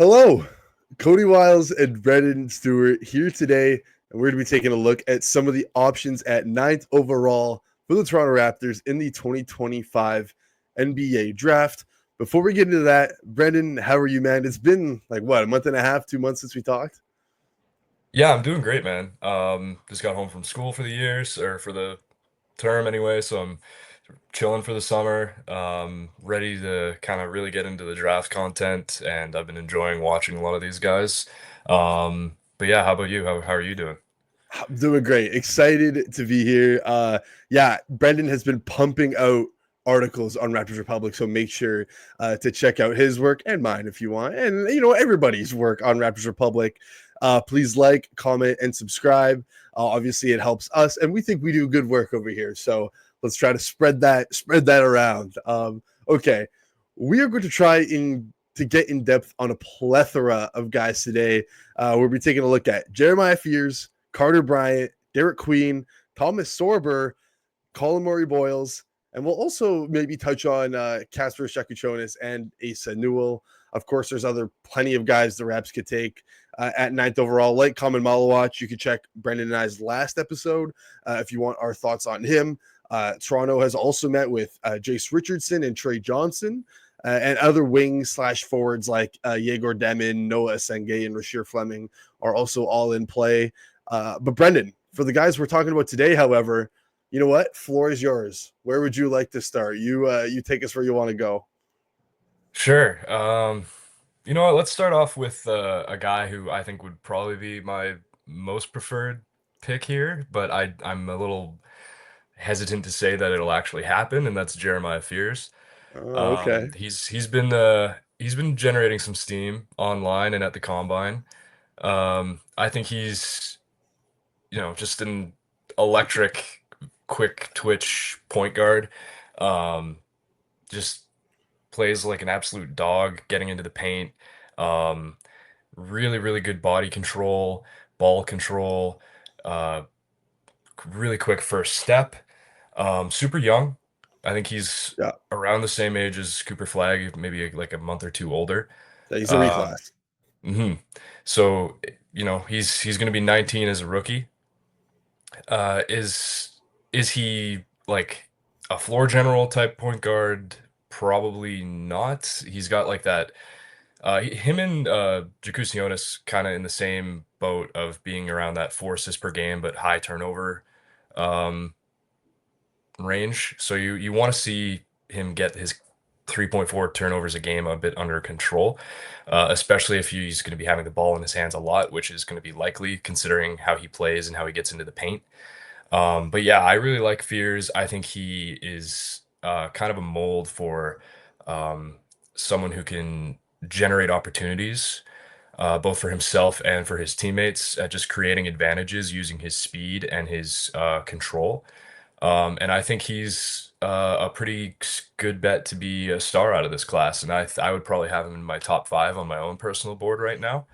Hello, Cody Wiles and Brendan Stewart here today, and we're going to be taking a look at some of the options at ninth overall for the Toronto Raptors in the 2025 NBA draft. Before we get into that, Brendan, how are you, man? It's been like what, a month and a half, 2 months since we talked? Yeah, I'm doing great, man. Just got home from school for the years or for the term anyway, so I'm chilling for the summer. Ready to kind of really get into the draft content, and I've been enjoying watching a lot of these guys. But yeah, how about you? How are you doing? I'm doing great. Excited to be here. Yeah, Brendan has been pumping out articles on Raptors Republic, so make sure to check out his work and mine if you want, and everybody's work on Raptors Republic. Please like, comment, and subscribe. Obviously, it helps us, and we think we do good work over here. So let's try to spread that around. Okay, we are going to to get in depth on a plethora of guys today. We'll be taking a look at Jeremiah Fears, Carter Bryant, Derik Queen, Thomas Sorber, Collin Murray-Boyles, and we'll also maybe touch on Kasparas, Jakucionis, and Asa Newell. Of course, there's plenty of guys the Raps could take at ninth overall, like Common Malawatch. You can check Brendan and I's last episode if you want our thoughts on him. Toronto has also met with Jace Richardson and Trey Johnson. And other wings slash forwards like Yegor Demin, Noah Senge, and Rasheer Fleming are also all in play. But Brendan, for the guys we're talking about today, however, you know what? Floor is yours. Where would you like to start? You take us where you want to go. Sure. You know what? Let's start off with a guy who I think would probably be my most preferred pick here, but I'm a little hesitant to say that it'll actually happen, and that's Jeremiah Fears. Oh, okay. He's been generating some steam online and at the combine. I think he's just an electric, quick twitch point guard. Um, just plays like an absolute dog, getting into the paint. Um, really, really good body control, ball control. Uh, really quick first step. Super young. I think he's Yeah, around the same age as Cooper Flag, maybe like a month or two older. he's a Um, reclass. mhm. So, he's going to be 19 as a rookie. Uh, is is he like a floor general type point guard? Probably not. He's got like that. Him and Jakucionis kind of in the same boat of being around that 4 assists per game, but high turnover um, range. So you want to see him get his 3.4 turnovers a game a bit under control, especially if he's going to be having the ball in his hands a lot, which is going to be likely considering how he plays and how he gets into the paint. But yeah, I really like Fears. I think he is kind of a mold for um, someone who can generate opportunities, both for himself and for his teammates, at just creating advantages using his speed and his control. And I think he's a pretty good bet to be a star out of this class. And I would probably have him in my top five on my own personal board right now.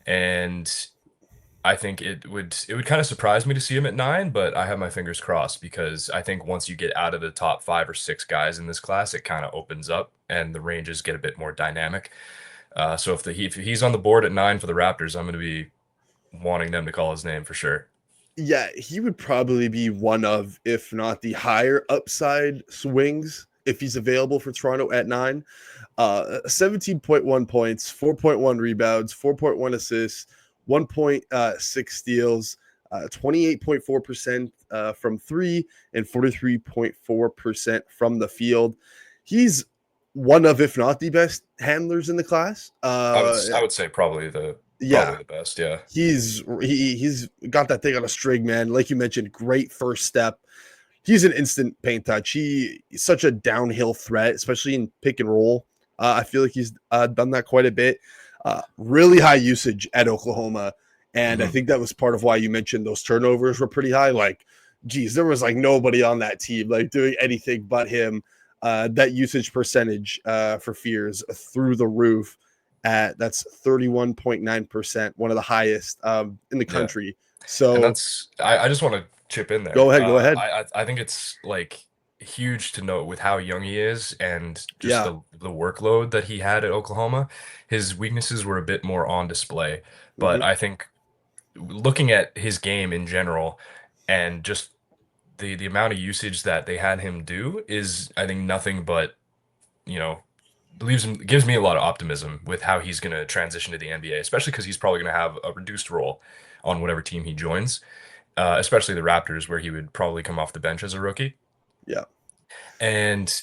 And I think it would kind of surprise me to see him at 9, but I have my fingers crossed because I think once you get out of the top 5 or 6 guys in this class, it kind of opens up and the ranges get a bit more dynamic. So if he's on the board at 9 for the Raptors, I'm going to be wanting them to call his name for sure. Yeah, he would probably be one of, if not the higher upside swings if he's available for Toronto at nine. 17.1 points, 4.1 rebounds, 4.1 assists, 1.6 steals, 28.4% from three, and 43.4% from the field. He's one of, if not the best handlers in the class. I would say probably the Yeah, best. Yeah. he's got that thing on a string, man. Like you mentioned, great first step. He's an instant paint touch. He's such a downhill threat, especially in pick and roll. I feel like he's done that quite a bit. Really high usage at Oklahoma, and I hmm think that was part of why you mentioned those turnovers were pretty high. Like, geez, there was like nobody on that team like doing anything but him. That usage percentage for Fears through the roof at that's 31.9%, one of the highest in the Yeah. country. And So I just want to chip in go there. ahead, go ahead. I think it's like huge to note with how young he is and just Yeah. the workload that he had at Oklahoma. His weaknesses were a bit more on display, but Hmm. I think looking at his game in general and just the amount of usage that they had him do is, I think, nothing but, you know, gives me a lot of optimism with how he's going to transition to the NBA, especially because he's probably going to have a reduced role on whatever team he joins, especially the Raptors, where he would probably come off the bench as a rookie. Yeah. And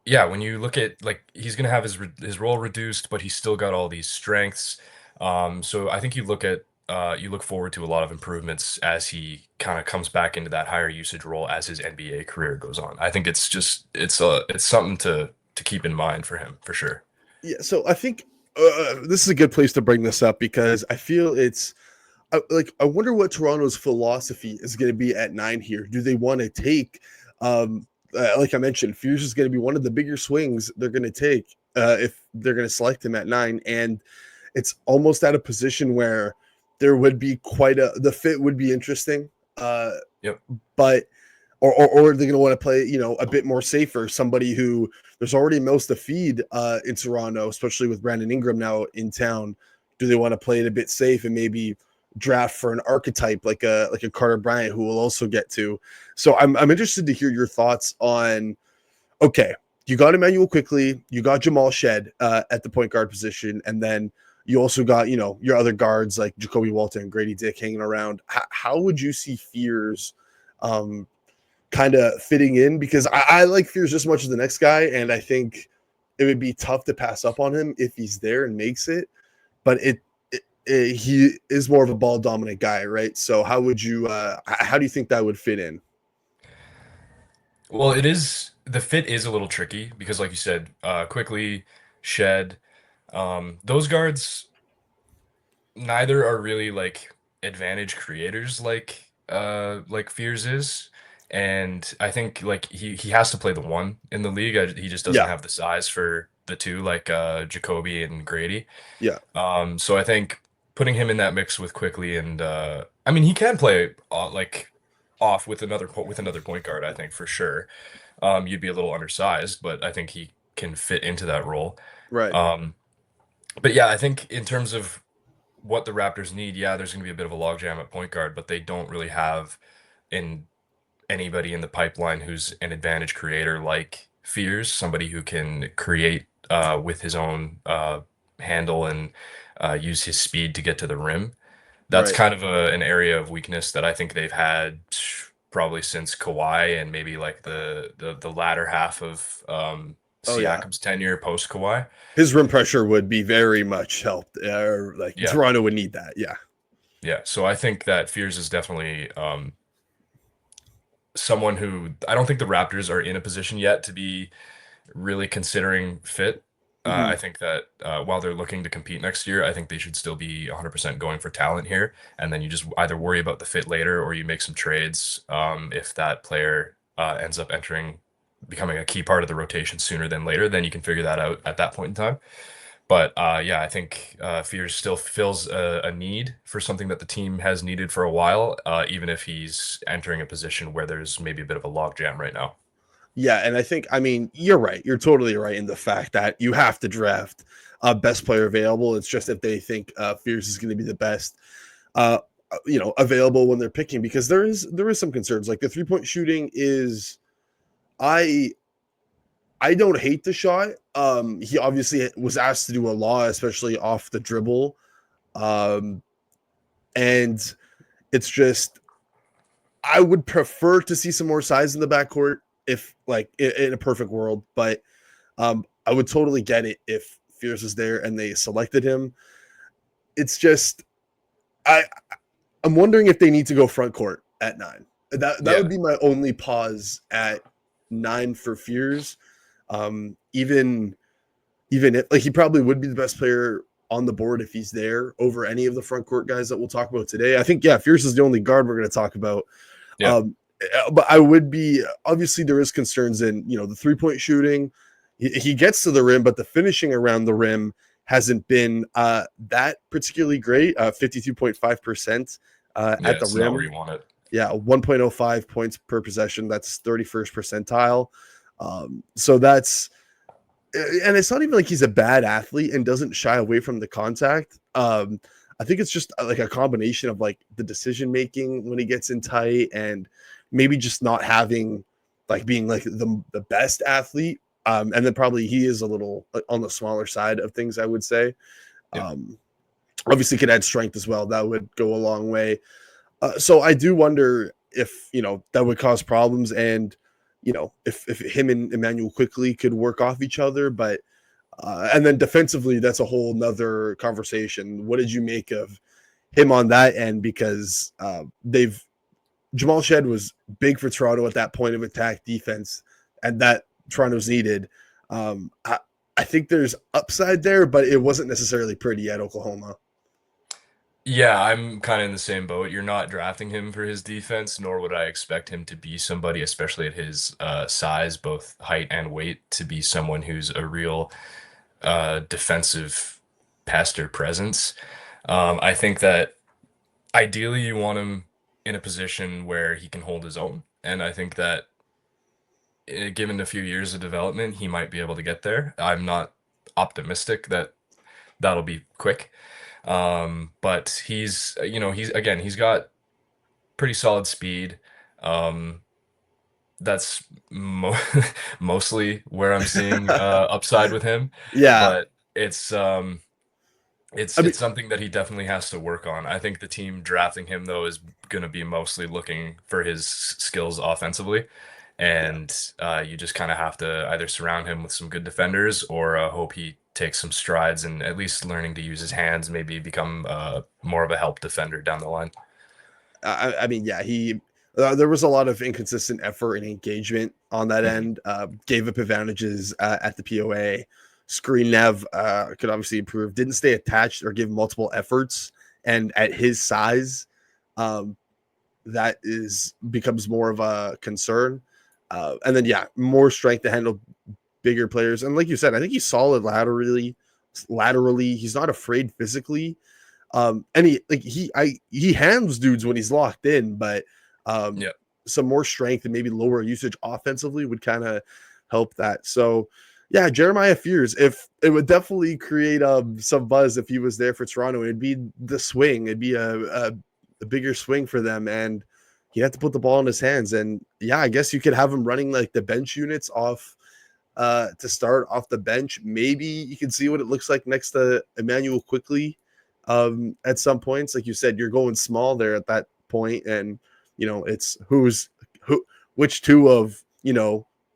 yeah, when you look at, like, he's going to have his role reduced, but he's still got all these strengths. So I think you look forward to a lot of improvements as he kind of comes back into that higher usage role as his NBA career goes on. I think it's something to keep in mind for him for sure. Yeah. So I think this is a good place to bring this up because I feel it's like I wonder what Toronto's philosophy is going to be at 9 here. Do they want to take, like I mentioned, Fierce is going to be one of the bigger swings they're going to take if they're going to select him at 9, and it's almost at a position where there would be the fit would be interesting, Yep. but or are they going to want to play, a bit more safer? Somebody who there's already mouths to feed in Toronto, especially with Brandon Ingram now in town. Do they want to play it a bit safe and maybe draft for an archetype like a Carter Bryant, who we'll also get to? So I'm interested to hear your thoughts on. Okay, you got Emmanuel quickly, you got Jamal Shed at the point guard position, and then you also got your other guards like Jacoby Walton and Grady Dick hanging around. How would you see Fears kind of fitting in? Because I like Fears just as much as the next guy, and I think it would be tough to pass up on him if he's there and makes it. But he is more of a ball dominant guy, right? So how do you think that would fit in? Well, the fit is a little tricky because, like you said, quickly Shed, those guards neither are really like advantage creators like Fears is. And I think like he has to play the one in the league. He just doesn't Yeah, have the size for the two like Jacoby and Grady. yeah, So I think putting him in that mix with Quickly and I mean he can play like off with another point guard, I think for sure. You'd be a little undersized, but I think he can fit into that role. right. Um, but yeah, I think in terms of what the Raptors need, yeah, there's going to be a bit of a logjam at point guard, but they don't really have in anybody in the pipeline who's an advantage creator like Fears, somebody who can create with his own handle and use his speed to get to the rim. That's Right. kind of an area of weakness that I think they've had probably since Kawhi and maybe like the latter half of Oh yeah. Siakam's tenure post Kawhi. His rim pressure would be very much helped. Like Yeah. Toronto would need that. Yeah. Yeah, so I think that Fears is definitely someone who I don't think the Raptors are in a position yet to be really considering fit. I Hmm. think that while they're looking to compete next year, I think they should still be 100% going for talent here. And then you just either worry about the fit later or you make some trades if that player ends up becoming a key part of the rotation sooner than later. Then you can figure that out at that point in time. But yeah, I think Fears still fills a need for something that the team has needed for a while, even if he's entering a position where there's maybe a bit of a logjam right now. Yeah, and I mean, you're right. You're totally right in the fact that you have to draft best player available. It's just if they think Fierce is going to be the best, uh, available when they're picking, because there is some concerns. Like the 3-point shooting is, I I don't hate the shot. He obviously was asked to do a lot, especially off the dribble, um, and it's just I would prefer to see some more size in the backcourt if like in a perfect world, but I would totally get it if Fierce is there and they selected him. It's just I I'm wondering if they need to go front court at 9. That would Yeah, be my only pause at 9 for Fears. Even if like he probably would be the best player on the board if he's there over any of the front court guys that we'll talk about today. I think Fierce is the only guard we're going to talk about. yeah, Um, but I would be obviously there is concerns in the 3-point shooting. He gets to the rim, but the finishing around the rim hasn't been that particularly great. 52.5% yeah. at the It's not where rim. you want it. Yeah, 1.05 points per possession. That's 31st percentile. So that's, and it's not even like he's a bad athlete and doesn't shy away from the contact. I think it's just like a combination of like the decision making when he gets in tight, and maybe just not having like being like the best athlete. And then probably he is a little on the smaller side of things, I would say. Yep. Obviously, could add strength as well. That would go a long way. So I do wonder if that would cause problems, and if him and Emmanuel quickly could work off each other. But and then defensively, that's a whole nother conversation. What did you make of him on that end? Because Jamal Shed was big for Toronto at that point of attack defense, and that Toronto's needed. I think there's upside there, but it wasn't necessarily pretty at Oklahoma. Yeah, I'm kind of in the same boat. You're not drafting him for his defense, nor would I expect him to be somebody, especially at his size, both height and weight, to be someone who's a real defensive pest or presence. I think that ideally you want him in a position where he can hold his own. And I think that given a few years of development, he might be able to get there. I'm not optimistic that that'll be quick. But he's got pretty solid speed. Um, that's mostly where I'm seeing upside with him, Yeah, but it's I mean, it's something that he definitely has to work on. I think the team drafting him though is going to be mostly looking for his skills offensively, yeah. and you just kind of have to either surround him with some good defenders or hope he takes some strides and at least learning to use his hands, maybe become more of a help defender down the line. I mean, yeah, he there was a lot of inconsistent effort and engagement on that Mhm. end. Gave up advantages at the POA. Screen Nev could obviously improve. Didn't stay attached or give multiple efforts. And at his size, um, that is becomes more of a concern. And then yeah, more strength to handle bigger players. And like you said, I think he's solid laterally. Laterally, he's not afraid physically. And he hands dudes when he's locked in, but um, Yeah. some more strength and maybe lower usage offensively would kind of help that. So yeah, Jeremiah Fears, if it would definitely create some buzz if he was there for Toronto. It'd be the swing. It'd be a bigger swing for them, and he had to put the ball in his hands. And yeah, I guess you could have him running like the bench units off to start off the bench. Maybe you can see what it looks like next to Emmanuel quickly at some points. Like you said, you're going small there at that point, and it's which two of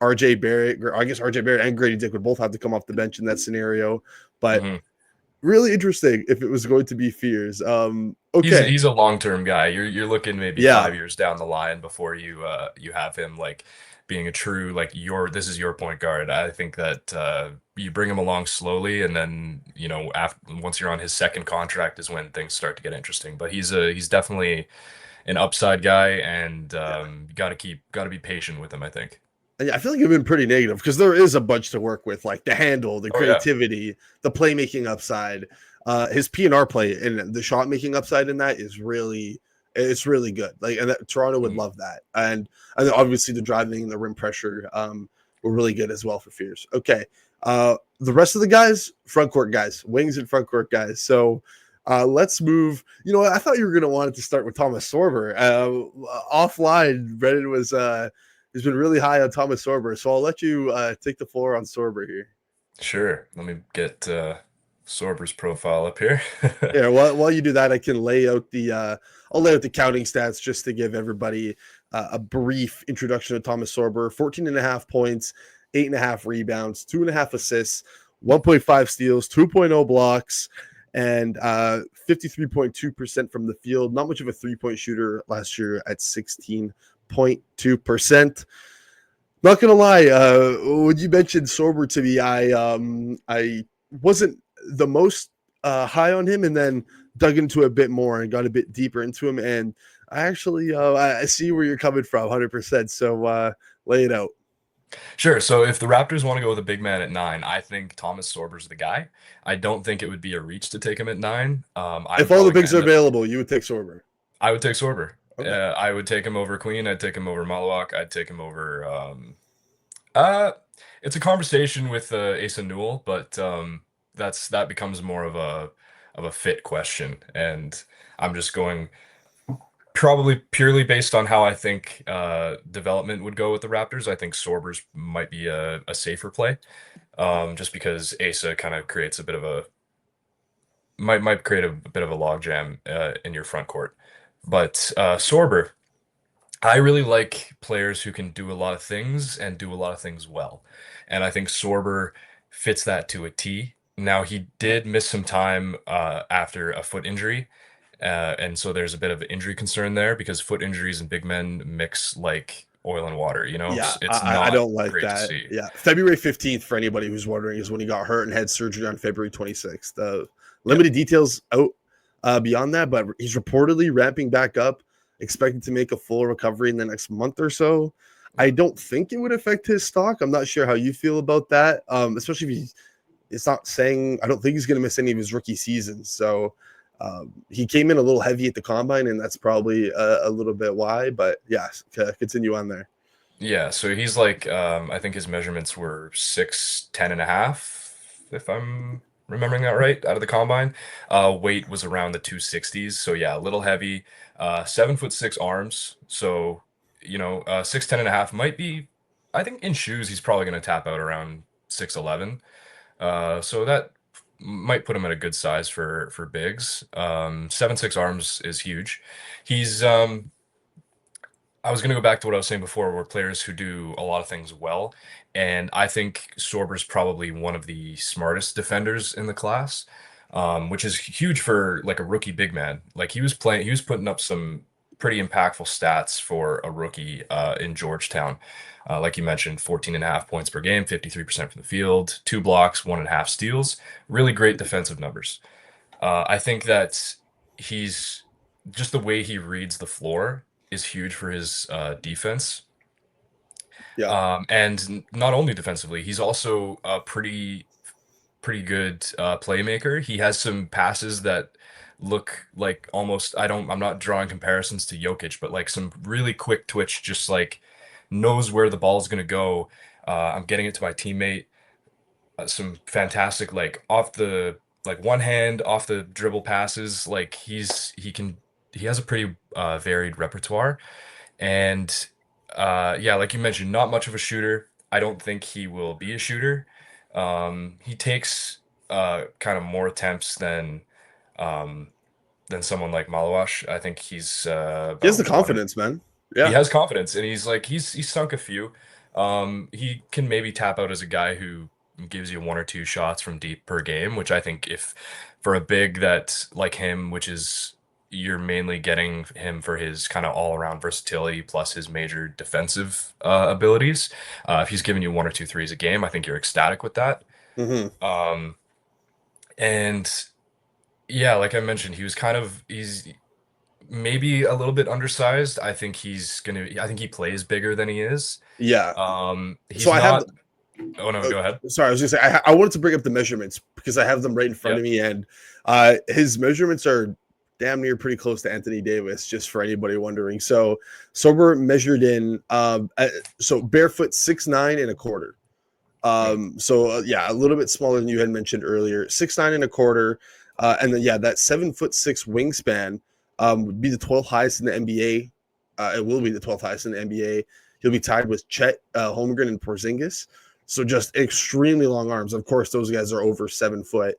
RJ Barrett, or I guess RJ Barrett and Grady Dick would both have to come off the bench in that scenario. But Hmm. really interesting if it was going to be Fears. He's Okay. he's a long-term guy. You're looking maybe Yeah. 5 years down the line before you have him like being a true like this is your point guard. I think that you bring him along slowly, and then after once you're on his second contract is when things start to get interesting. But he's definitely an upside guy, and Yeah. got to be patient with him, I think. And I feel like you've been pretty negative because there is a bunch to work with, like the handle, the Oh yeah. creativity, the playmaking upside. His P&R play and the shot making upside in that is it's really good. Like, and Toronto would Mhm. love that. And then obviously the driving and the rim pressure were really good as well for Fears. Okay. The rest of the guys, front court guys, wings and front court guys. So let's move. I thought you were going to want it to start with Thomas Sorber. Offline, Brendan was has been really high on Thomas Sorber. So I'll let you take the floor on Sorber here. Sure. Let me get Sorber's profile up here. Yeah, while you do that, I can lay out I'll lay out the counting stats just to give everybody a brief introduction to Thomas Sorber. 14 and a half points, 8.5 rebounds, 2.5 assists, 1.5 steals, 2.0 blocks, and 53.2% from the field. Not much of a 3-point shooter last year at 16.2%. Not gonna lie, when you mentioned Sorber to me, I wasn't the most high on him, and then dug into a bit more and got a bit deeper into him. And I actually I see where you're coming from, 100%. So lay it out. Sure. So if the Raptors want to go with a big man at 9, I think Thomas Sorber's the guy. I don't think it would be a reach to take him at 9. I'm If all the probably going to bigs are end up. available, you would take Sorber. I would take Sorber. Okay. I would take him over Queen. I'd take him over Malawak. I'd take him over. Uh, it's a conversation with Asa Newell, but that becomes more of a fit question, and I'm just going probably purely based on how I think development would go with the Raptors. I think Sorber's might be a safer play, just because Asa kind of creates a bit of a might create a bit of a logjam in your front court. But Sorber, I really like players who can do a lot of things and do a lot of things well. And I think Sorber fits that to a T. Now, he did miss some time after a foot injury. And so there's a bit of an injury concern there because foot injuries and big men mix like oil and water, you know? Yeah, It's I not don't like great to that. see. Yeah, February 15th, for anybody who's wondering, is when he got hurt and had surgery on February 26th. Yep. Limited details out beyond that, but he's reportedly ramping back up, expected to make a full recovery in the next month or so. I don't think it would affect his stock. I'm not sure how you feel about that, especially if it's not saying, I don't think he's going to miss any of his rookie seasons. So he came in a little heavy at the combine, and that's probably a little bit why. But yeah, continue on there. Yeah, so he's like, I think his measurements were 6'10" and a half, if I'm remembering that right, out of the combine. Weight was around the 260s, so yeah, a little heavy. 7'6" arms, so 6'10" and a half might be. I think in shoes he's probably going to tap out around 6'11. So that might put him at a good size for bigs. 7'6" arms is huge. He's I was going to go back to what I was saying before, where players who do a lot of things well. And I think Sorber's probably one of the smartest defenders in the class, which is huge for like a rookie big man. Like he was putting up some pretty impactful stats for a rookie in Georgetown. Like you mentioned, 14 and a half points per game, 53% from the field, 2 blocks, 1.5 steals. Really great defensive numbers. I think that he's just the way he reads the floor is huge for his defense. Yeah. And not only defensively, he's also a pretty good playmaker. He has some passes that look like almost I'm not drawing comparisons to Jokic, but like some really quick twitch, just like knows where the ball is going to go. I'm getting it to my teammate. Some fantastic like off the like one hand off the dribble passes. Like he has a pretty varied repertoire. And yeah, like you mentioned, not much of a shooter. I don't think he will be a shooter. He takes kind of more attempts um, than someone like Malawash. I think he's He has the about one. confidence, man. He Yeah. has confidence, and he's sunk a few. He can maybe tap out as a guy who gives you 1 or 2 shots from deep per game, which I think if for a big that like him, which is you're mainly getting him for his kind of all-around versatility plus his major defensive abilities. If he's giving you 1 or 2 threes a game, I think you're ecstatic with that. Hmm. Um, and yeah, like I mentioned, he's maybe a little bit undersized. I think he plays bigger than he is. Yeah. So He's I have. not. Oh no, Uh, go ahead. sorry, I was gonna say I wanted to bring up the measurements because I have them right in front of Yep. me, and his measurements are damn near pretty close to Anthony Davis. Just for anybody wondering, so Sober measured in so barefoot 6'9" and a quarter. Mm, Yeah, a little bit smaller than you had mentioned earlier, 6'9" and a quarter, and then yeah, that 7'6" wingspan would be the 12th highest in the NBA. It will be the 12th highest in the NBA. He'll be tied with Chet, Holmgren, and Porzingis. So just extremely long arms. Of course, those guys are over 7 foot.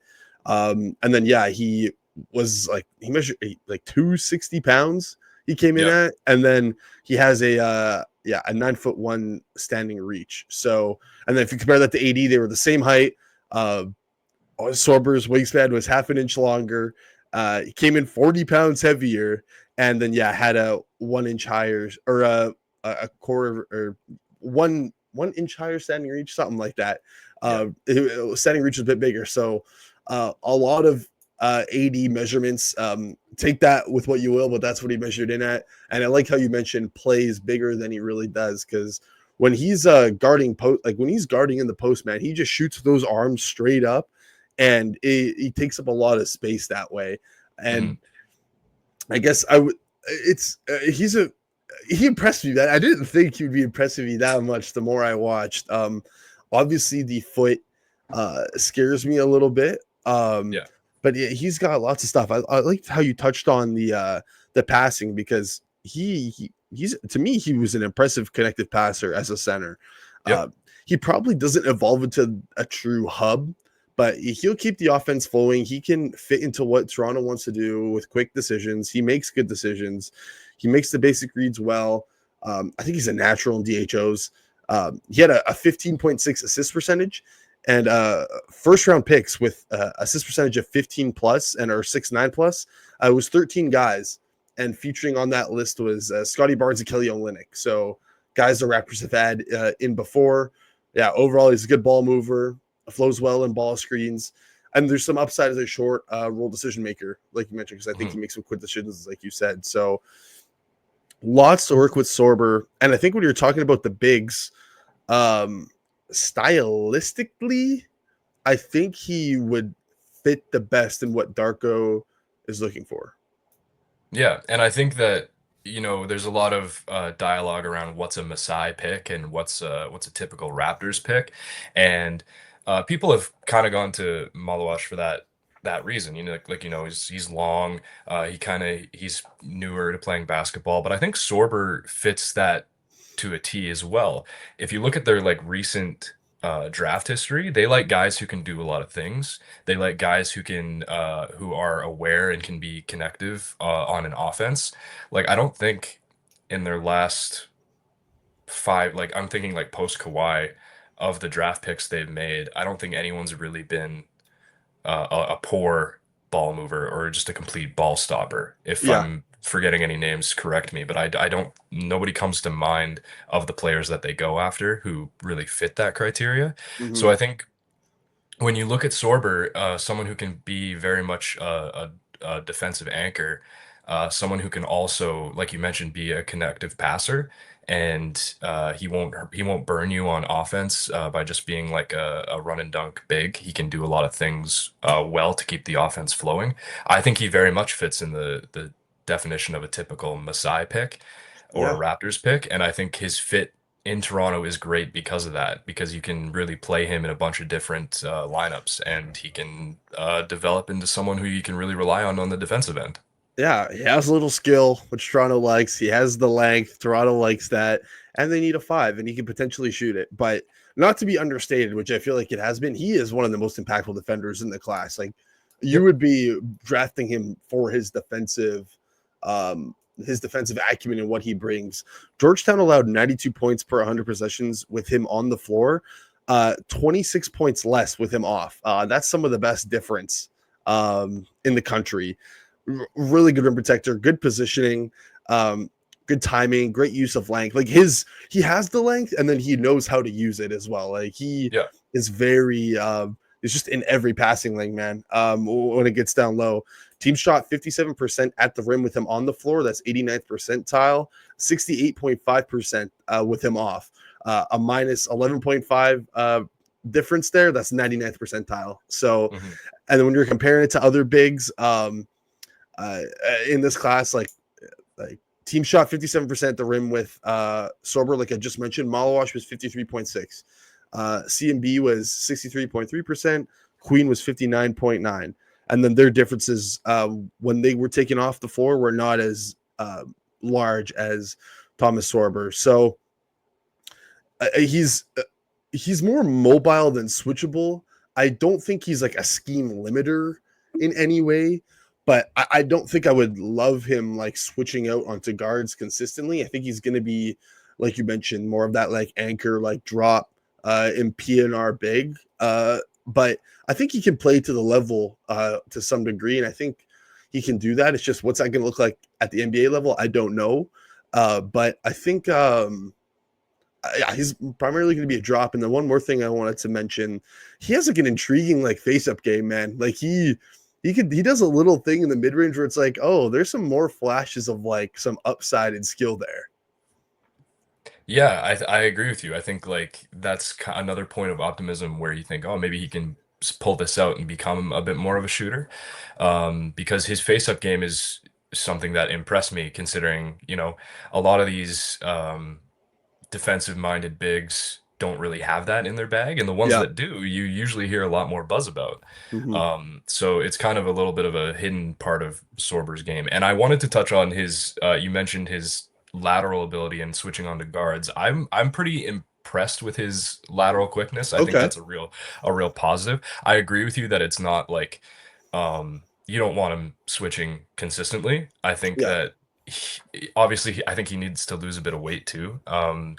And then yeah, he measured like 260 pounds. He came in yep. at, and then he has a 9'1" standing reach. So and then if you compare that to AD, they were the same height. Sorber's wingspan was half an inch longer. He came in 40 pounds heavier, and then yeah, had a 1 inch higher or a quarter or 1 inch higher standing reach, something like that. Yep. Standing reach was a bit bigger. So a lot of AD measurements. Take that with what you will, but that's what he measured in at. And I like how you mentioned plays bigger than he really does, because when he's guarding post, like when he's guarding in the post, man, he just shoots those arms straight up, and he takes up a lot of space that way. Mhm. And I guess I would. it's he impressed me, man. I didn't think he would be impressing me that much the more I watched. Obviously the foot scares me a little bit. Yeah. But yeah, he's got lots of stuff. I liked how you touched on the passing because he's to me he was an impressive connective passer as a center. Yep. Uh, he probably doesn't evolve into a true hub, but he'll keep the offense flowing. He can fit into what Toronto wants to do with quick decisions. He makes good decisions. He makes the basic reads well. I think he's a natural in DHOs. He had a 15.6 assist percentage and first round picks with assist percentage of 15 plus and or 6-9 plus. It was 13 guys, and featuring on that list was Scotty Barnes and Kelly Olynyk. So guys the Raptors have had in before. Yeah, overall he's a good ball mover, flows well in ball screens, and there's some upside as a short role decision maker, like you mentioned, because I think he makes some quick decisions, like you said. So lots to work with Sorber, and I think when you're talking about the bigs, stylistically, I think he would fit the best in what Darko is looking for. Yeah, and I think that there's a lot of dialogue around what's a Masai pick and what's a typical Raptors pick, and people have kind of gone to Malawash for that reason. He's long, he's newer to playing basketball, but I think Sorber fits that to a T as well. If you look at their like recent draft history, they like guys who can do a lot of things. They like guys who are aware and can be connective on an offense. Like I don't think in their last five, like I'm thinking like post Kawhi of the draft picks they've made, I don't think anyone's really been a poor ball mover or just a complete ball stopper. If Yeah. I'm forgetting any names, correct me, but I don't, nobody comes to mind of the players that they go after who really fit that criteria. So Mm-hmm. I think when you look at Sorber, someone who can be very much a defensive anchor, someone who can also, like you mentioned, be a connective passer, and he won't burn you on offense by just being like a run and dunk big. He can do a lot of things well to keep the offense flowing. I think he very much fits in the definition of a typical Masai pick or a Yeah. Raptors pick, and I think his fit in Toronto is great because of that, because you can really play him in a bunch of different lineups, and he can develop into someone who you can really rely on the defensive end. Yeah. He has a little skill, which Toronto likes. He has the length. Toronto likes that. And they need a 5, and he can potentially shoot it. But not to be understated, which I feel like it has been, he is one of the most impactful defenders in the class. Like you Yep. would be drafting him for his defensive acumen and what he brings. Georgetown allowed 92 points per 100 possessions with him on the floor, 26 points less with him off. That's some of the best difference in the country. Really good rim protector, good positioning, good timing, great use of length. Like he has the length, and then he knows how to use it as well. Like he Yeah. is very it's just in every passing lane, man. When it gets down low, team shot 57% at the rim with him on the floor. That's 89th percentile. 68.5% with him off. A minus 11.5 difference there. That's 99th percentile. So, Hmm. and then when you're comparing it to other bigs in this class, like team shot 57% at the rim with Sorber, like I just mentioned. Malawash was 53.6. CMB was 63.3%. Queen was 59.9. And then their differences when they were taken off the floor were not as large as Thomas Sorber. So he's more mobile than switchable. I don't think he's like a scheme limiter in any way, but I don't think I would love him like switching out onto guards consistently. I think he's going to be, like you mentioned, more of that like anchor, like drop in PNR big. But I think he can play to the level to some degree, and I think he can do that. It's just what's that going to look like at the NBA level? I don't know. But I think yeah, he's primarily going to be a drop. And then one more thing I wanted to mention, he has like an intriguing like face up game, man. Like he does a little thing in the mid range where it's like, oh, there's some more flashes of like some upside and skill there. Yeah, I agree with you. I think like that's another point of optimism where you think, oh, maybe he can pull this out and become a bit more of a shooter, because his face-up game is something that impressed me, considering, a lot of these defensive-minded bigs don't really have that in their bag, and the ones Yeah. that do, you usually hear a lot more buzz about. Hmm. So it's kind of a little bit of a hidden part of Sorber's game. And I wanted to touch on his, you mentioned his lateral ability and switching on to guards. I'm pretty impressed with his lateral quickness. I think Okay. that's a real positive. I agree with you that it's not like you don't want him switching consistently. I think Yeah. that obviously I think he needs to lose a bit of weight too,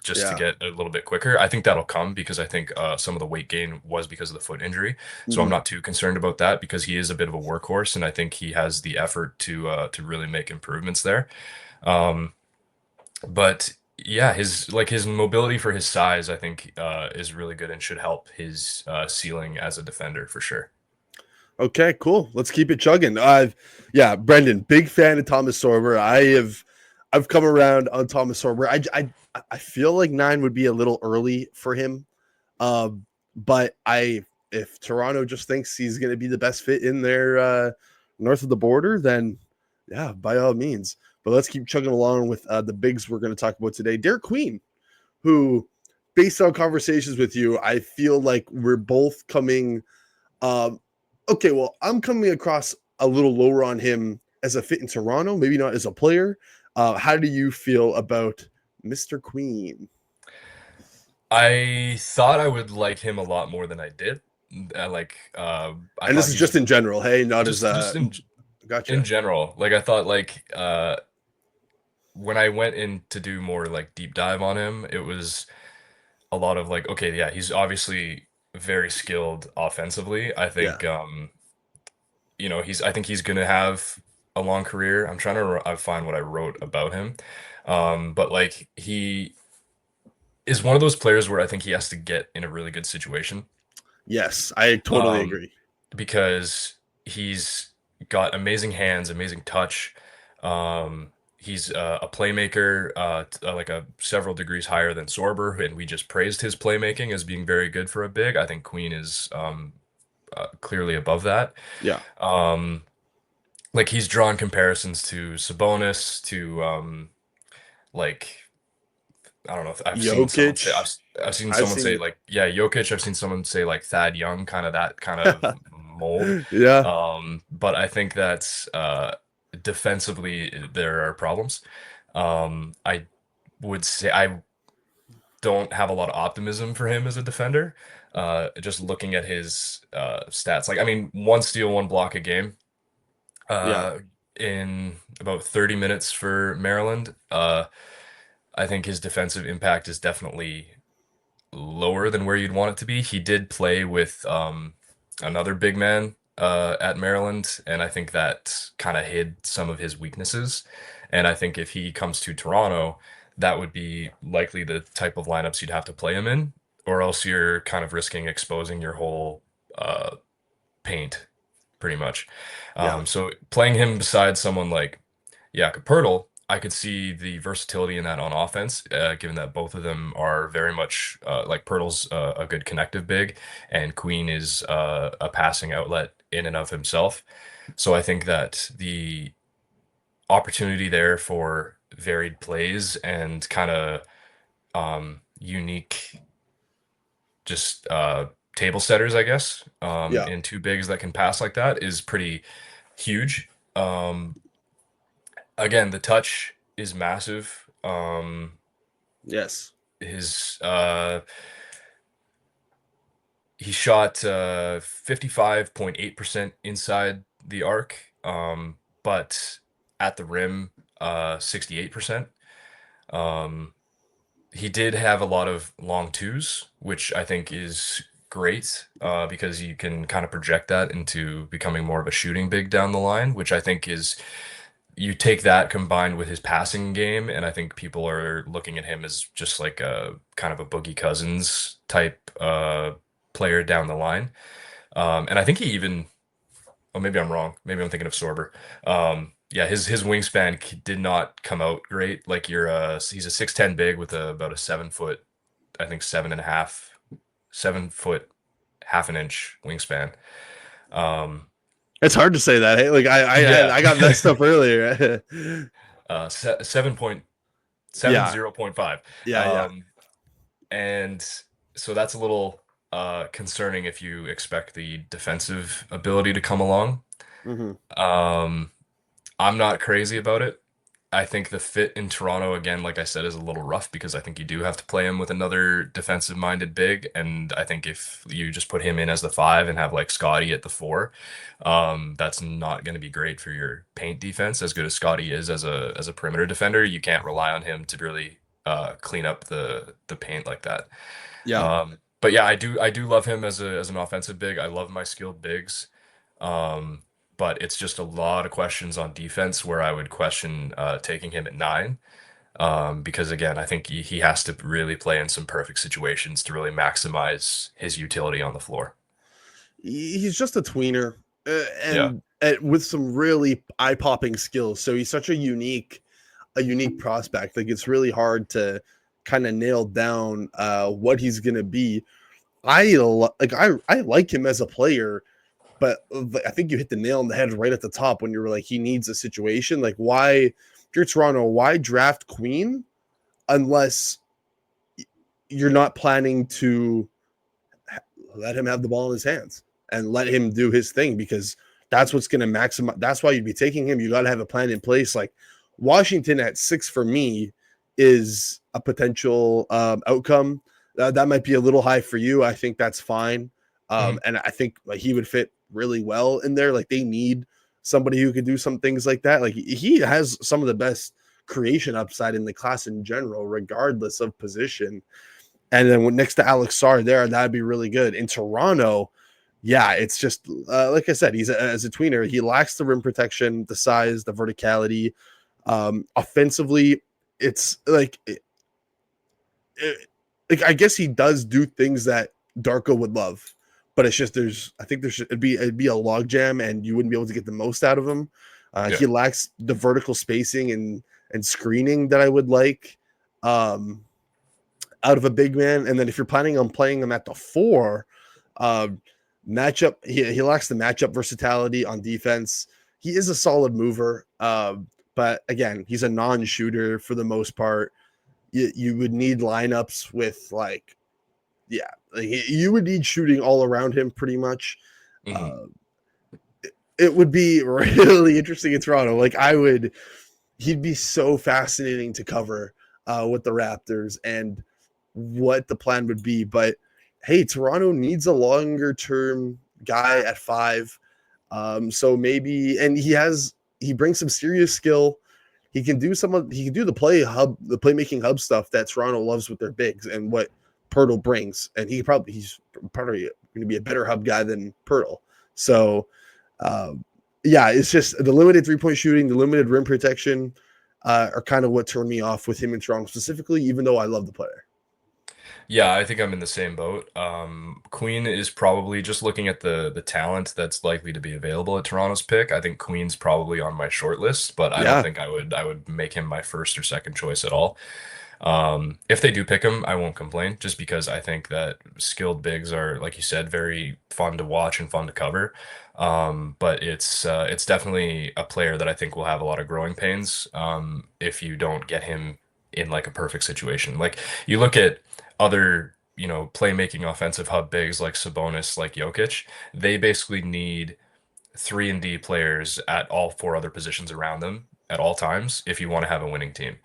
just to Yeah. get a little bit quicker. I think that'll come because I think some of the weight gain was because of the foot injury. So I'm Hmm. not too concerned about that because he is a bit of a workhorse, and I think he has the effort to really make improvements there. Um, but yeah, his mobility for his size, I think, is really good and should help his ceiling as a defender for sure. Okay, cool. Let's keep it chugging. Yeah, Brendan, big fan of Thomas Sorber. I've come around on Thomas Sorber. I feel like 9 would be a little early for him. But if Toronto just thinks he's going to be the best fit in their north of the border, then yeah, by all means. But let's keep chugging along with the bigs we're going to talk about today. Derik Queen, who, based on conversations with you, I feel like we're both coming. Um, okay, well, I'm coming across a little lower on him as a fit in Toronto, maybe not as a player. How do you feel about Mr. Queen? I thought I would like him a lot more than I did. I And this thought is just he's in general, hey, not as just in gotcha. general. Like I thought when I went in to do more like deep dive on him, it was a lot of like, okay, yeah, he's obviously very skilled offensively. I Yeah. think I think he's gonna have a long career. I'm trying to find what I wrote about him. But like he is one of those players where I think he has to get in a really good situation. Yes, I totally Um, agree. because he's got amazing hands, amazing touch. He's a playmaker, like a several degrees higher than Sorber, and we just praised his playmaking as being very good for a big. I think Queen is clearly above that. Yeah. Um, like he's drawn comparisons to Sabonis, to like I don't know. Jokic. I've seen I've someone say seen like yeah Jokic. I've seen someone say like Thad Young, kind of that kind of mold. yeah. But I think that's defensively there are problems. I would say I don't have a lot of optimism for him as a defender. Just looking at his stats, like I mean, one steal, one block a game. Yeah. Uh, in about 30 minutes for Maryland. I think his defensive impact is definitely lower than where you'd want it to be. He did play with another big man at Maryland, and I think that kind of hid some of his weaknesses. And I think if he comes to Toronto, that would be likely the type of lineups you'd have to play him in, or else you're kind of risking exposing your whole uh, paint, pretty much. Yeah. So playing him beside someone like Jakob I could see the versatility in that on offense, given that both of them are very much like Pirtle's a good connective big, and Queen is a passing outlet in and of himself. So I think that the opportunity there for varied plays and kind of unique, just table setters, I guess, Yeah. in two bigs that can pass like that is pretty huge. Um, Again, the touch is massive. Yes. His he shot 55.8% inside the arc, but at the rim 68%. Um, he did have a lot of long twos, which I think is great because you can kind of project that into becoming more of a shooting big down the line, which I think is you take that combined with his passing game, and I think people are looking at him as just like a kind of a Boogie Cousins type player down the line. And I think he even, oh, maybe I'm wrong. Maybe I'm thinking of Sorber. Yeah, his wingspan did not come out great. Like he's a 6'10" big with about a 7 foot, I think 7.5, 7 foot, half an inch wingspan. Um, It's hard to say that. Hey, like Yeah. I got messed up earlier. 7.7, Yeah, 0.5. yeah. And so that's a little concerning if you expect the defensive ability to come along. Hmm. Um, I'm not crazy about it. I think the fit in Toronto, again, like I said, is a little rough because I think you do have to play him with another defensive-minded big, and I think if you just put him in as the five and have like Scotty at the four, that's not going to be great for your paint defense. As good as Scotty is as a perimeter defender, you can't rely on him to really clean up the paint like that. Yeah. But yeah, I do love him as an offensive big. I love my skilled bigs. Um, but it's just a lot of questions on defense where I would question taking him at nine. Because again, I think he has to really play in some perfect situations to really maximize his utility on the floor. He's just a tweener, Yeah. and with some really eye-popping skills. So he's such a unique prospect. Like it's really hard to kind of nail down what he's gonna be. I like him as a player, but I think you hit the nail on the head right at the top when you were like he needs a situation. Like why, if you're Toronto, why draft Queen unless you're not planning to let him have the ball in his hands and let him do his thing, because that's what's going to maximize. That's why you'd be taking him. You got to have a plan in place. Like Washington at 6 for me is a potential outcome. That might be a little high for you. I think that's fine. Mhm. And I think like he would fit really well in there. Like they need somebody who could do some things like that. Like he has some of the best creation upside in the class in general, regardless of position. And then next to Alex Sarr there, that'd be really good. In Toronto, yeah, it's just like I said, as a tweener, he lacks the rim protection, the size, the verticality. Offensively, it's like I guess he does do things that Darko would love, but it's just I think it'd be a logjam, and you wouldn't be able to get the most out of him. Yeah. He lacks the vertical spacing and screening that I would like. Um, Out of a big man. And then if you're planning on playing him at the four, uh, matchup, he lacks the matchup versatility on defense. He is a solid mover, but again, he's a non-shooter for the most part. You would need lineups with like, yeah, like you would need shooting all around him pretty much. Hmm. Uh, it would be really interesting in Toronto. Like he'd be so fascinating to cover with the Raptors and what the plan would be. But hey, Toronto needs a longer term guy at 5. So maybe, and he brings some serious skill. He can do the playmaking hub stuff that Toronto loves with their bigs and what Pirtle brings. And he's probably going to be a better hub guy than Pirtle. So um, yeah, it's just the limited 3-point shooting, the limited rim protection are kind of what turned me off with him in Toronto specifically, even though I love the player. Yeah, I think I'm in the same boat. Queen is probably just looking at the talent that's likely to be available at Toronto's pick. I think Queen's probably on my short list, but I don't Yeah. think I would make him my first or second choice at all. If they do pick him, I won't complain, just because I think that skilled bigs are, like you said, very fun to watch and fun to cover. But it's definitely a player that I think will have a lot of growing pains if you don't get him in like a perfect situation. Like you look at other, playmaking offensive hub bigs like Sabonis, like Jokic, they basically need 3 and D players at all four other positions around them at all times if you want to have a winning team.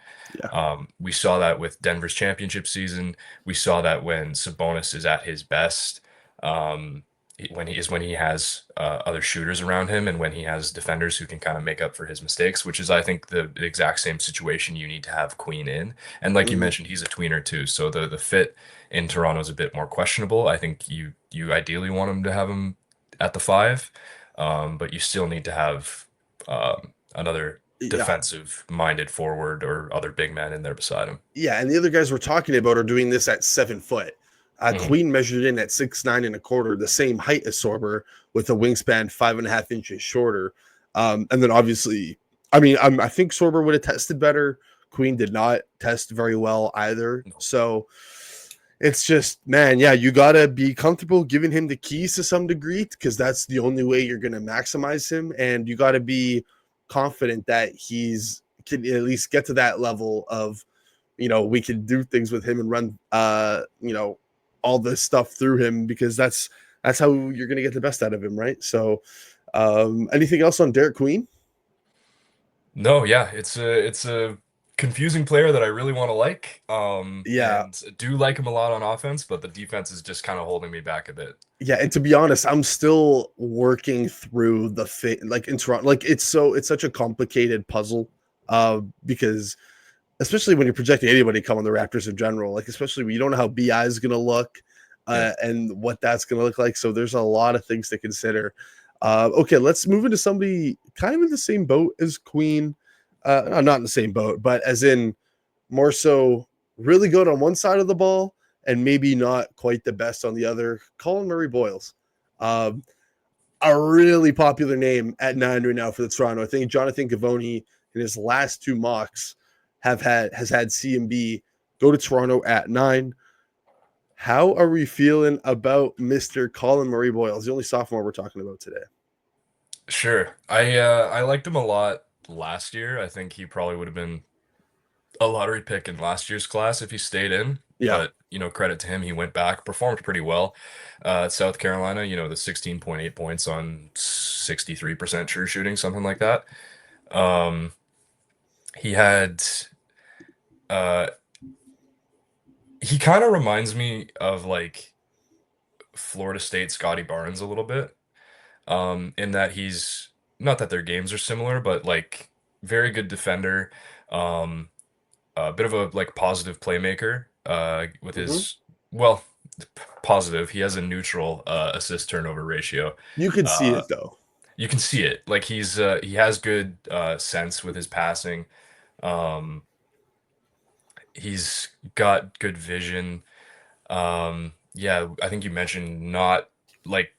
Yeah. We saw that with Denver's championship season. We saw that when Sabonis is at his best, um, when he has other shooters around him and when he has defenders who can kind of make up for his mistakes, which is I think the exact same situation you need to have Queen in. And like you Mhm. mentioned, he's a tweener too, so the fit in Toronto is a bit more questionable. I think you ideally want him to have him at the five, but you still need to have another Yeah. defensive minded forward or other big men in there beside him. Yeah. And the other guys we're talking about are doing this at 7 foot. Hmm. Queen measured in at 6'9 and a quarter, the same height as Sorber, with a wingspan 5.5 inches shorter. And then obviously, I mean, I think Sorber would have tested better. Queen did not test very well either. So It's just, man, yeah, you got to be comfortable giving him the keys to some degree because that's the only way you're going to maximize him. And you got to be confident that he's can at least get to that level of, we can do things with him and run, all this stuff through him because that's how you're going to get the best out of him. Right. So, anything else on Derik Queen? No, yeah, it's a confusing player that I really want to like. Yeah. And do like him a lot on offense, but the defense is just kind of holding me back a bit. Yeah, and to be honest, I'm still working through the fit. Like in Toronto, like it's such a complicated puzzle, because especially when you're projecting anybody come on the Raptors in general, like especially when you don't know how BI is going to look, Yeah. and what that's going to look like. So there's a lot of things to consider. Okay, let's move into somebody kind of in the same boat as Queen. Not in the same boat, but as in more so really good on one side of the ball and maybe not quite the best on the other. Collin Murray-Boyles, um, a really popular name at 9 right now for the Toronto. I think Jonathan Givony in his last two mocks has had CMB go to Toronto at 9. How are we feeling about Mr. Collin Murray-Boyles, the only sophomore we're talking about today? Sure. I liked him a lot last year. I think he probably would have been a lottery pick in last year's class if he stayed in. Yeah. But credit to him, he went back, performed pretty well. At South Carolina, the 16.8 points on 63% true shooting, something like that. Um, he had uh he kind of reminds me of like Florida State Scotty Barnes a little bit. In that he's not that their games are similar, but like very good defender. Um, a bit of a like positive playmaker with Mhm. his well positive. He has a neutral assist turnover ratio. You could see Uh, it though. you can see it. Like he has good sense with his passing. Um, he's got good vision. Yeah, I think you mentioned not like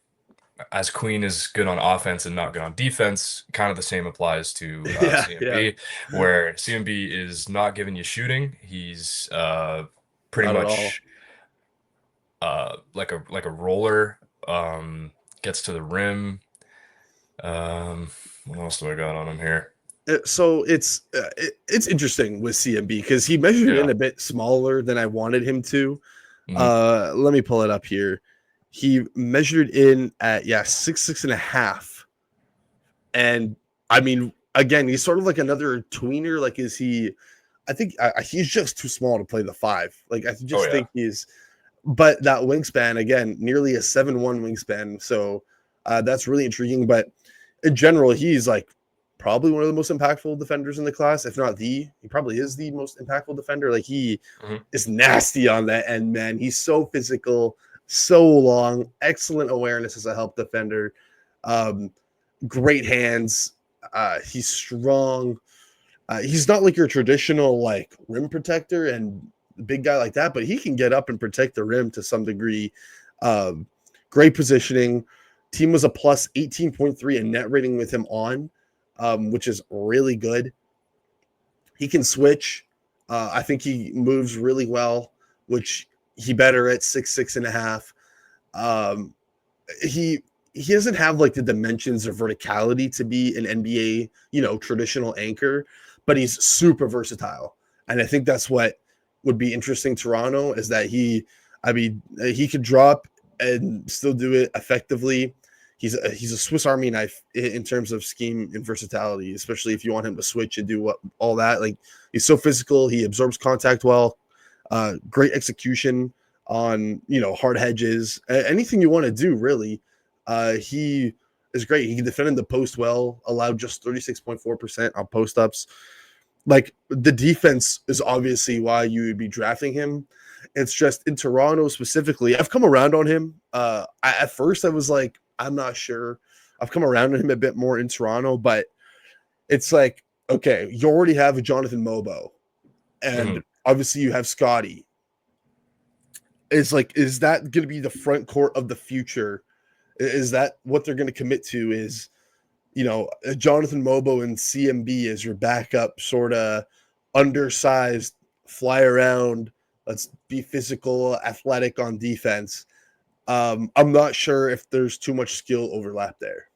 as Queen is good on offense and not good on defense, kind of the same applies to Yeah, yeah. CMB, where CMB is not giving you shooting. He's pretty Not at all. much like a roller, gets to the rim. What else do I got on him here? So it's interesting with CMB because he measured in Yeah. a bit smaller than I wanted him to. Mhm. Let me pull it up here. He measured in at 6'6.5", and I mean, again, he's sort of like another tweener. Like, is he? I think he's just too small to play the 5. Like, I Oh just yeah. think he's. But that wingspan again, nearly a 7'1" wingspan. So that's really intriguing. But in general, he's like probably one of the most impactful defenders in the class, if not the. He probably is the most impactful defender. Like he Mhm. is nasty on that end, man. He's so physical, so long, excellent awareness as a help defender, um, great hands. He's strong. He's not like your traditional like rim protector and big guy like that, but he can get up and protect the rim to some degree. Um, Great positioning. Team was a plus 18.3 in net rating with him on, which is really good. He can switch. I think he moves really well, which he better at 6'6.5". Um, he he doesn't have like the dimensions or verticality to be an NBA, traditional anchor, but he's super versatile. And I think that's what would be interesting Toronto is that he could drop and still do it effectively. He's a Swiss Army knife in terms of scheme and versatility, especially if you want him to switch and do all that. Like he's so physical, he absorbs contact well, great execution on hard hedges, anything you want to do really. He is great. He can defend in the post well, allowed just 36.4% on post ups. Like the defense is obviously why you would be drafting him. It's just in Toronto specifically. I've come around on him. At first I was like, I'm not sure. I've come around on him a bit more in Toronto, but it's like, okay, you already have a Jonathan Mobo, and Mhm. obviously you have Scotty. It's like, is that going to be the front court of the future? Is that what they're going to commit to? Is Jonathan Mobo and CMB as your backup, sort of undersized, fly around, let's be physical, athletic on defense. I'm not sure if there's too much skill overlap there.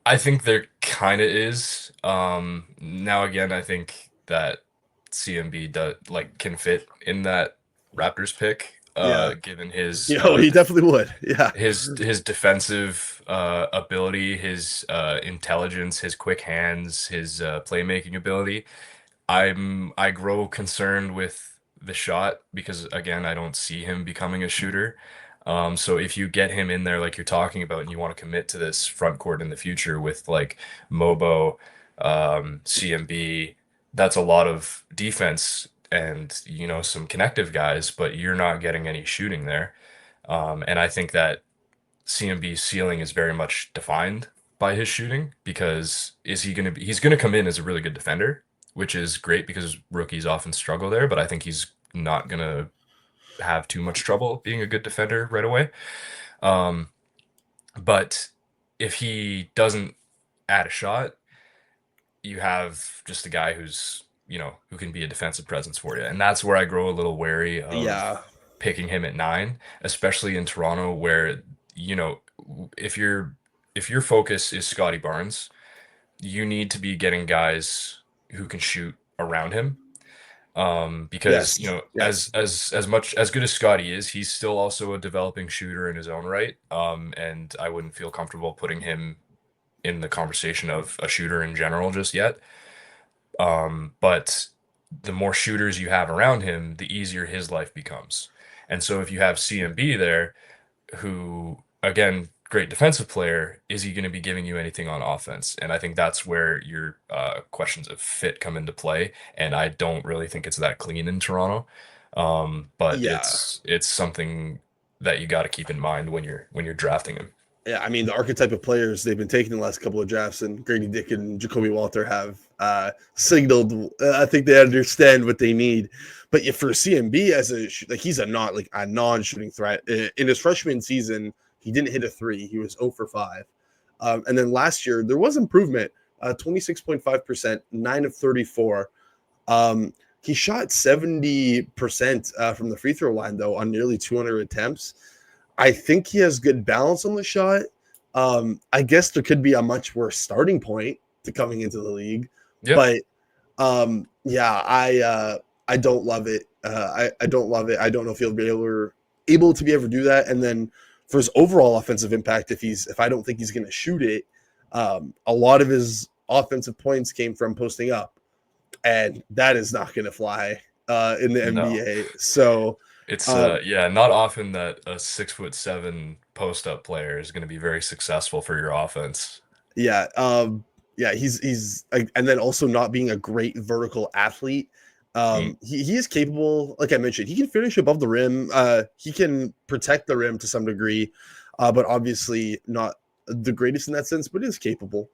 I think there kind of is. Now again, I think that CMB does like can fit in that Raptors pick, Yeah, given his he definitely would. Yeah, his defensive ability, his intelligence, his quick hands, his playmaking ability. I grow concerned with the shot because again, I don't see him becoming a shooter. So if you get him in there like you're talking about and you want to commit to this front court in the future with like Mobo, CMB, that's a lot of defense and some connective guys, but you're not getting any shooting there. And I think that CMB's ceiling is very much defined by his shooting because he's going to come in as a really good defender, which is great because rookies often struggle there, but I think he's not going to have too much trouble being a good defender right away. Um, but if he doesn't add a shot, you have just a guy who can be a defensive presence for you. And that's where I grow a little wary yeah, of picking him at 9, especially in Toronto where, if your focus is Scotty Barnes, you need to be getting guys who can shoot around him. Because, yes, yes, as much as good as Scotty is, he's still also a developing shooter in his own right. And I wouldn't feel comfortable putting him in the conversation of a shooter in general just yet. But the more shooters you have around him, the easier his life becomes. And so if you have CMB there, who again, great defensive player, is he going to be giving you anything on offense? And I think that's where your questions of fit come into play. And I don't really think it's that clean in Toronto. But yeah. it's something that you got to keep in mind when you're drafting him. Yeah, I mean the archetype of players they've been taking the last couple of drafts, and Grady Dick and Jacoby Walter have signaled. I think they understand what they need. But yeah, for CMB as he's a non-shooting threat. In his freshman season, he didn't hit a three. He was 0 for 5. And then last year there was improvement. 26.5%, 9 of 34. He shot 70% from the free throw line though on nearly 200 attempts. I think he has good balance on the shot. I guess there could be a much worse starting point to coming into the league, Yep. but yeah, I don't love it. I don't love it. I don't know if he'll be able to be able to do that. And then for his overall offensive impact, if I don't think he's going to shoot it, a lot of his offensive points came from posting up, and that is not going to fly in the No. NBA. So It's um, yeah, not often that a 6'7" post up player is going to be very successful for your offense. Yeah, yeah, he's like, and then also not being a great vertical athlete. Mm. He is capable, like I mentioned, he can finish above the rim. He can protect the rim to some degree, but obviously not the greatest in that sense, but is capable.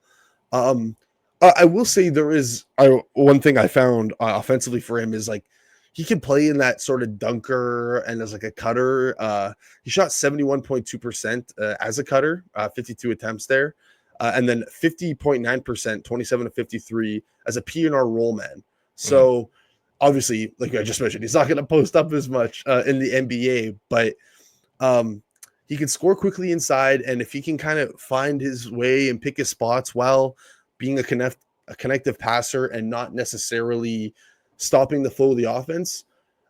Um, I will say there is one thing I found offensively for him is like he can play in that sort of dunker and as like a cutter. He shot 71.2% as a cutter, 52 attempts there. And then 50.9%, 27 to 53 as a P&R roll man. Mhm. So obviously, like I just mentioned, he's not going to post up as much in the NBA, but um, he can score quickly inside. And if he can kind of find his way and pick his spots while being a connective passer and not necessarily stopping the flow of the offense,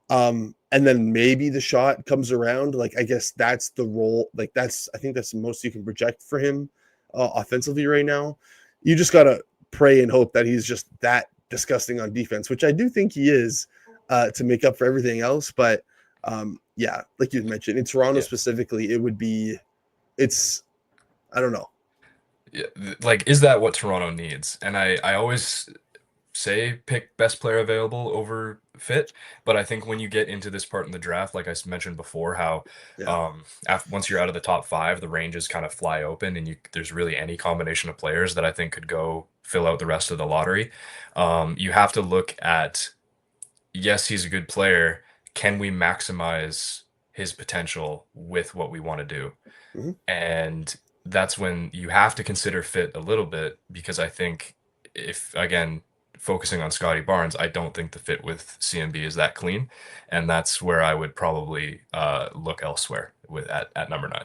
and then maybe the shot comes around. Like I guess that's the role. Like I think that's the most you can project for him offensively right now. You just gotta pray and hope that he's just that disgusting on defense, which I do think he is, to make up for everything else. But yeah, like you mentioned, in Toronto Yeah. specifically, it would be. It's I don't know. Yeah, like is that what Toronto needs? And I always say pick best player available over fit, but I think when you get into this part in the draft, like mentioned before, how Yeah. once you're out of the top 5, the ranges kind of fly open, and there's really any combination of players that I think could go fill out the rest of the lottery. You have to look at, yes, he's a good player. Can we maximize his potential with what we want to do? Mhm. And that's when you have to consider fit a little bit because I think if again focusing on Scotty Barnes, I don't think the fit with CMB is that clean, and that's where I would probably look elsewhere with at number 9.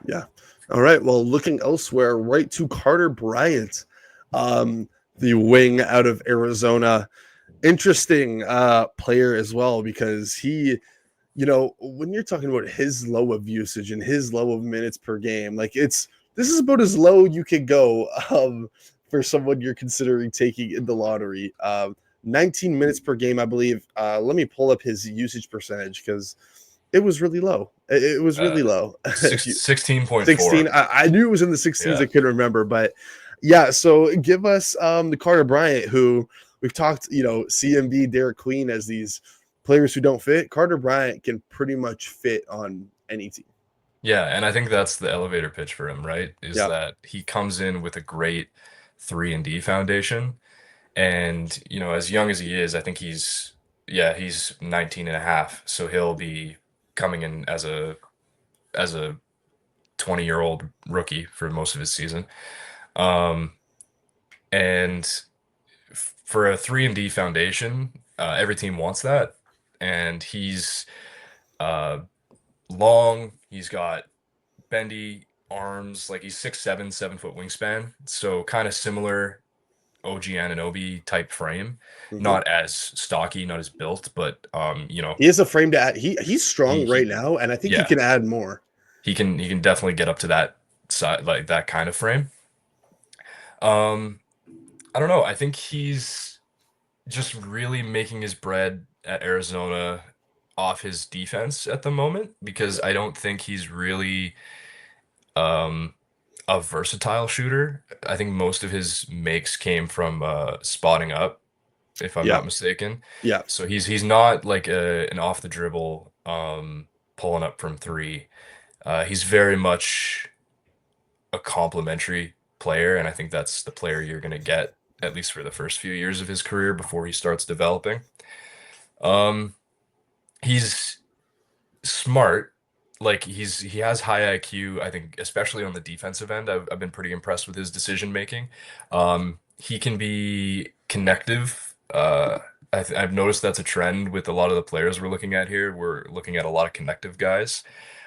Yeah. All right. Well, looking elsewhere, right to Carter Bryant, the wing out of Arizona. Interesting player as well, because he, when you're talking about his low of usage and his low of minutes per game, like this is about as low you can go for someone you're considering taking in the lottery. 19 minutes per game, I believe. Let me pull up his usage percentage because it was really low. It was really low. 16. 16.4. I knew it was in the 16s. Yeah. I couldn't remember, but yeah. So give us the Carter Bryant, who we've talked, CMB, Derik Queen as these players who don't fit. Carter Bryant can pretty much fit on any team. Yeah, and I think that's the elevator pitch for him, right? Is Yeah. that he comes in with a great 3-and-D foundation. And, as young as he is, I think he's 19 and a half. So he'll be coming in as a 20-year-old rookie for most of his season. And for a 3-and-D foundation, every team wants that. And he's uh, long. He's got bendy arms, like he's 6'7", 7-foot wingspan. So kind of similar OG Anunoby type frame, Mm-hmm. not as stocky, not as built, but He has a frame to add. He's strong right he now, and I think he yeah, can add more. he can definitely get up to that side, like that kind of frame. Um, I don't know. I think he's just really making his bread at Arizona off his defense at the moment, because I don't think he's really um a versatile shooter. I think most of his makes came from spotting up, if I'm Yeah. not mistaken. Yeah. So he's not like an off the dribble pulling up from 3. He's very much a complementary player, and I think that's the player you're going to get at least for the first few years of his career before he starts developing. Um, he's smart. Like he has high IQ. I think especially on the defensive end, I've been pretty impressed with his decision making. He can be connective. I've noticed that's a trend with a lot of the players we're looking at here. We're looking at a lot of connective guys.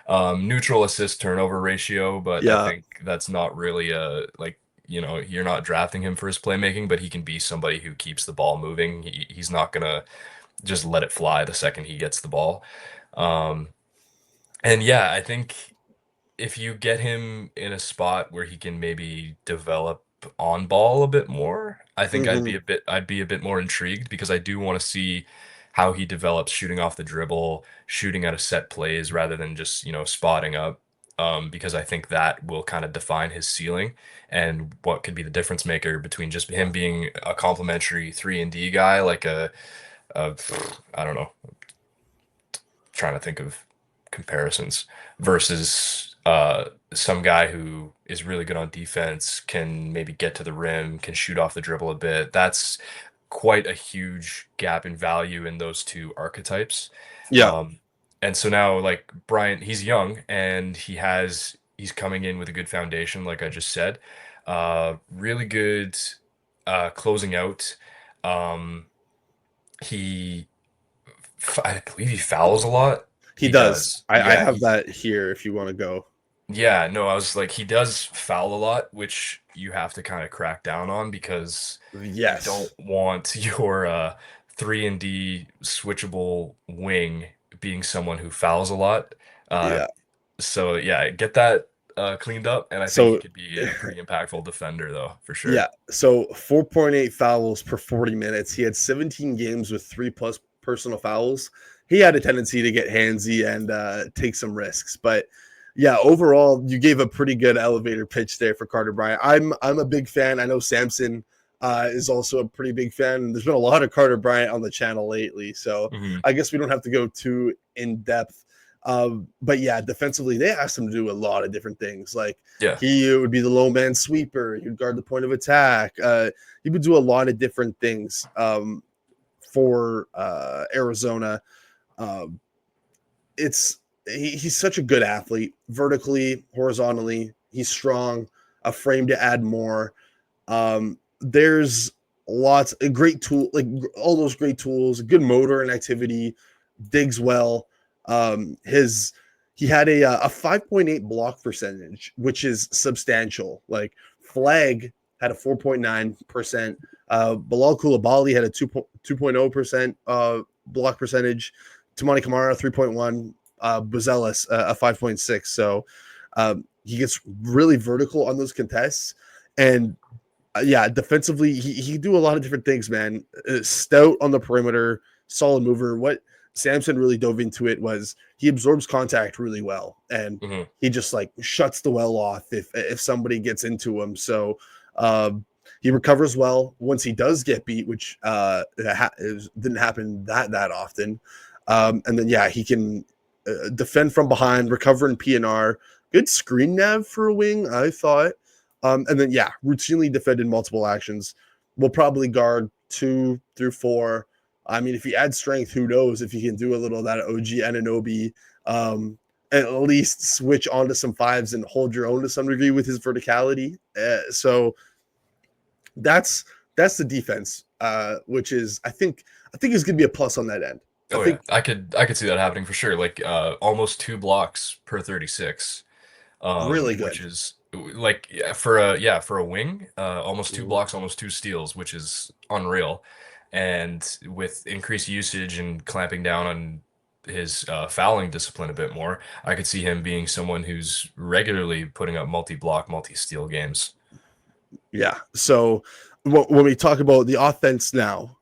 Neutral assist turnover ratio, but I Yeah. think that's not really like, you're not drafting him for his playmaking, but he can be somebody who keeps the ball moving. He's not gonna just let it fly the second he gets the ball. Um, and yeah, I think if you get him in a spot where he can maybe develop on ball a bit more, I think Mm-hmm. I'd be a bit more intrigued, because I do want to see how he develops shooting off the dribble, shooting out of set plays rather than just, spotting up. Because I think that will kind of define his ceiling and what could be the difference maker between just him being a complimentary 3-and-D guy, like a I don't know, trying to think of comparisons, versus some guy who is really good on defense, can maybe get to the rim, can shoot off the dribble a bit. That's quite a huge gap in value in those two archetypes. Yeah. Um, and so now, like Bryant, he's young and he's coming in with a good foundation, like I just said. Really good closing out. Um, he I believe he fouls a lot. He He does. does. I Yeah, have that here if you want to go. yeah, no, I was like, he does foul a lot, which you have to kind of crack down on, because you don't Yes. want your 3-and-D switchable wing being someone who fouls a lot. Uh, Yeah. so yeah, get that cleaned up, and I think he So could be a pretty impactful defender, though, for yeah. sure. So 4.8 fouls per 40 minutes. He had 17 games with 3+ personal fouls. He had a tendency to get handsy and take some risks, but yeah, overall, you gave a pretty good elevator pitch there for Carter Bryant. I'm a big fan. I know Samson is also a pretty big fan. There's been a lot of Carter Bryant on the channel lately, so Hmm. I guess we don't have to go too in depth. But yeah, defensively, they asked him to do a lot of different things. Like Yeah. he would be the low man sweeper. He'd guard the point of attack. He would do a lot of different things for Arizona. Um, he's such a good athlete, vertically, horizontally. He's strong, a frame to add more. There's lots of great tool, like all those great tools, good motor and activity, digs well. His he had a 5.8 block percentage, which is substantial. Like Flag had a 4.9%. Bilal Koulibaly had a 2.0% block percentage. Tamani Kamara 3.1. Buzelis a 5.6. So he gets really vertical on those contests, and yeah, defensively, he can do a lot of different things, man. Stout on the perimeter, solid mover. What Samson really dove into it was he absorbs contact really well, and Mhm. he just like shuts the well off if somebody gets into him. So um, he recovers well once he does get beat, which didn't happen that often. And then yeah, he can defend from behind, recover in PNR. Good screen nav for a wing, I thought. And then, yeah, routinely defended multiple actions. We'll probably guard 2 through 4. I mean, if he adds strength, who knows if he can do a little of that OG Ananobi, at least switch onto some fives and hold your own to some degree with his verticality. So that's the defense, which is I think is going to be a plus on that end. I Oh yeah, think I could see that happening for sure. Like almost 2 blocks per 36, really which good. is like for a wing, almost two Mhm. blocks, almost 2 steals, which is unreal. And with increased usage and clamping down on his fouling discipline a bit more, I could see him being someone who's regularly putting up multi-block, multi-steal games. Yeah. So when we talk about the offense now,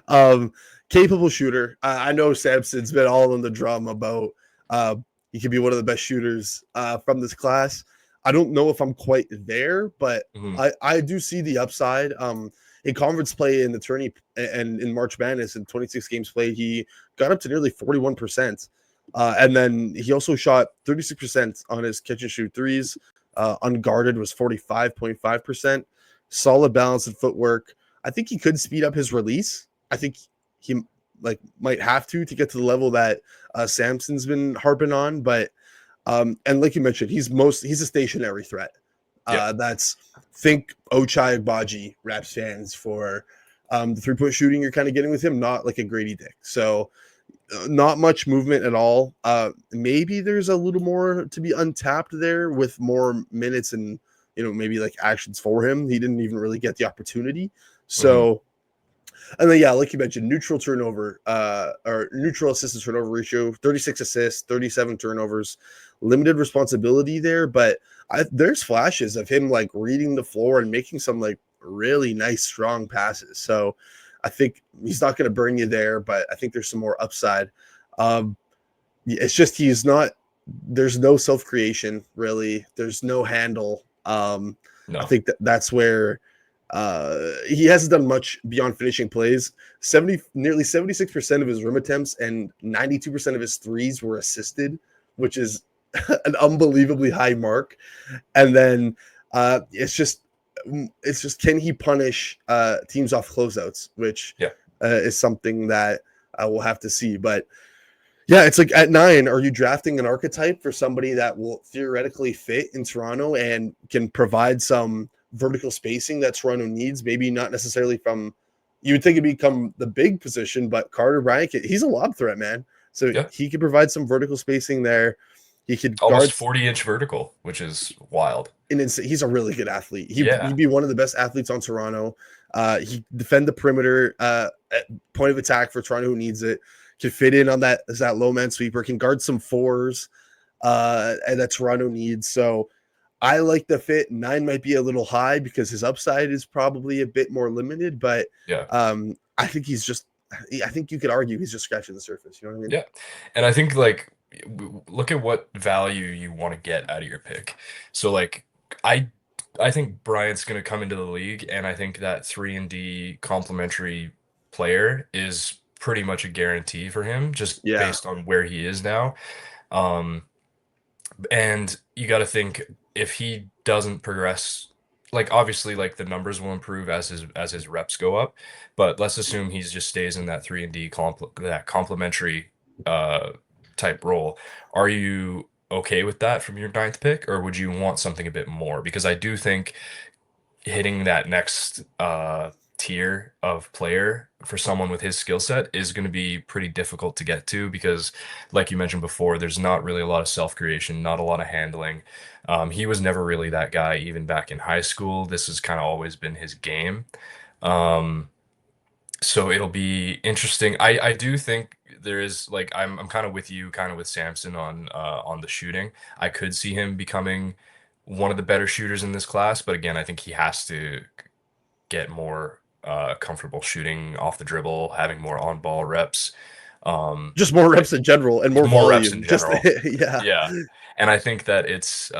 um, capable shooter. I know Samson's been all on the drum about uh, he could be one of the best shooters from this class. I don't know if I'm quite there, but Mhm. I do see the upside. In conference play in the tourney and in March Madness in 26 games played, he got up to nearly 41%. And then he also shot 36% on his catch and shoot threes. Unguarded was 45.5%. Solid balance and footwork. I think he could speed up his release. I think he like might have to get to the level that Samson's been harping on. But and like you mentioned, he's a stationary threat. Yeah. That's think Ochai Agbaji Raps fans for the 3-point shooting you're kind of getting with him, not like a Grady Dick. So not much movement at all. Maybe there's a little more to be untapped there with more minutes and maybe like actions for him. He didn't even really get the opportunity. Mhm. So and then yeah, like you mentioned, neutral turnover or neutral assist to turnover ratio, 36 assists, 37 turnovers, limited responsibility there, but there's flashes of him like reading the floor and making some like really nice strong passes. So I think he's not going to burn you there, but I think there's some more upside. Um, it's just he's not. There's no self creation really. There's no handle. I No. think that's where he hasn't done much beyond finishing plays. Nearly 76% of his rim attempts and 92% of his threes were assisted, which is an unbelievably high mark. And then it's just can he punish teams off closeouts, which Yeah. is something that we'll have to see. But yeah, it's like at 9, are you drafting an archetype for somebody that will theoretically fit in Toronto and can provide some vertical spacing that Toronto needs? Maybe not necessarily from you would think it'd become the big position, but Carter Bryant, he's a lob threat, man. So Yeah. he could provide some vertical spacing there. He could Almost guard 40-inch vertical, which is wild. and he's a really good athlete. Yeah. He'd be one of the best athletes on Toronto. He defend the perimeter at point of attack for Toronto who needs it. Can fit in on that low man sweeper. Can guard some fours and that Toronto needs. So I like the fit. 9 might be a little high because his upside is probably a bit more limited, but Yeah. I think he's just. I think you could argue he's just scratching the surface. You know what I mean? Yeah. And I think like look at what value you want to get out of your pick. So like I I think Bryant's going to come into the league and I think that 3 and D complementary player is pretty much a guarantee for him just Yeah. based on where he is now. Um and you got to think if he doesn't progress, like obviously like the numbers will improve as his reps go up, but let's assume he's just stays in that 3 and D that complementary uh type role. Are you okay with that from your ninth pick, or would you want something a bit more? Because I do think hitting that next tier of player for someone with his skill set is going to be pretty difficult to get to because, like you mentioned before, there's not really a lot of self-creation, not a lot of handling. He was never really that guy, even back in high school. This has kind of always been his game. Um, so it'll be interesting. I do think there is like I'm kind of with you, kind of with Samson on the shooting. I could see him becoming one of the better shooters in this class, but again, I think he has to get more comfortable shooting off the dribble, having more on ball reps. Just more I reps in general and more More reps in volume. Just general. yeah. Yeah. And I think that it's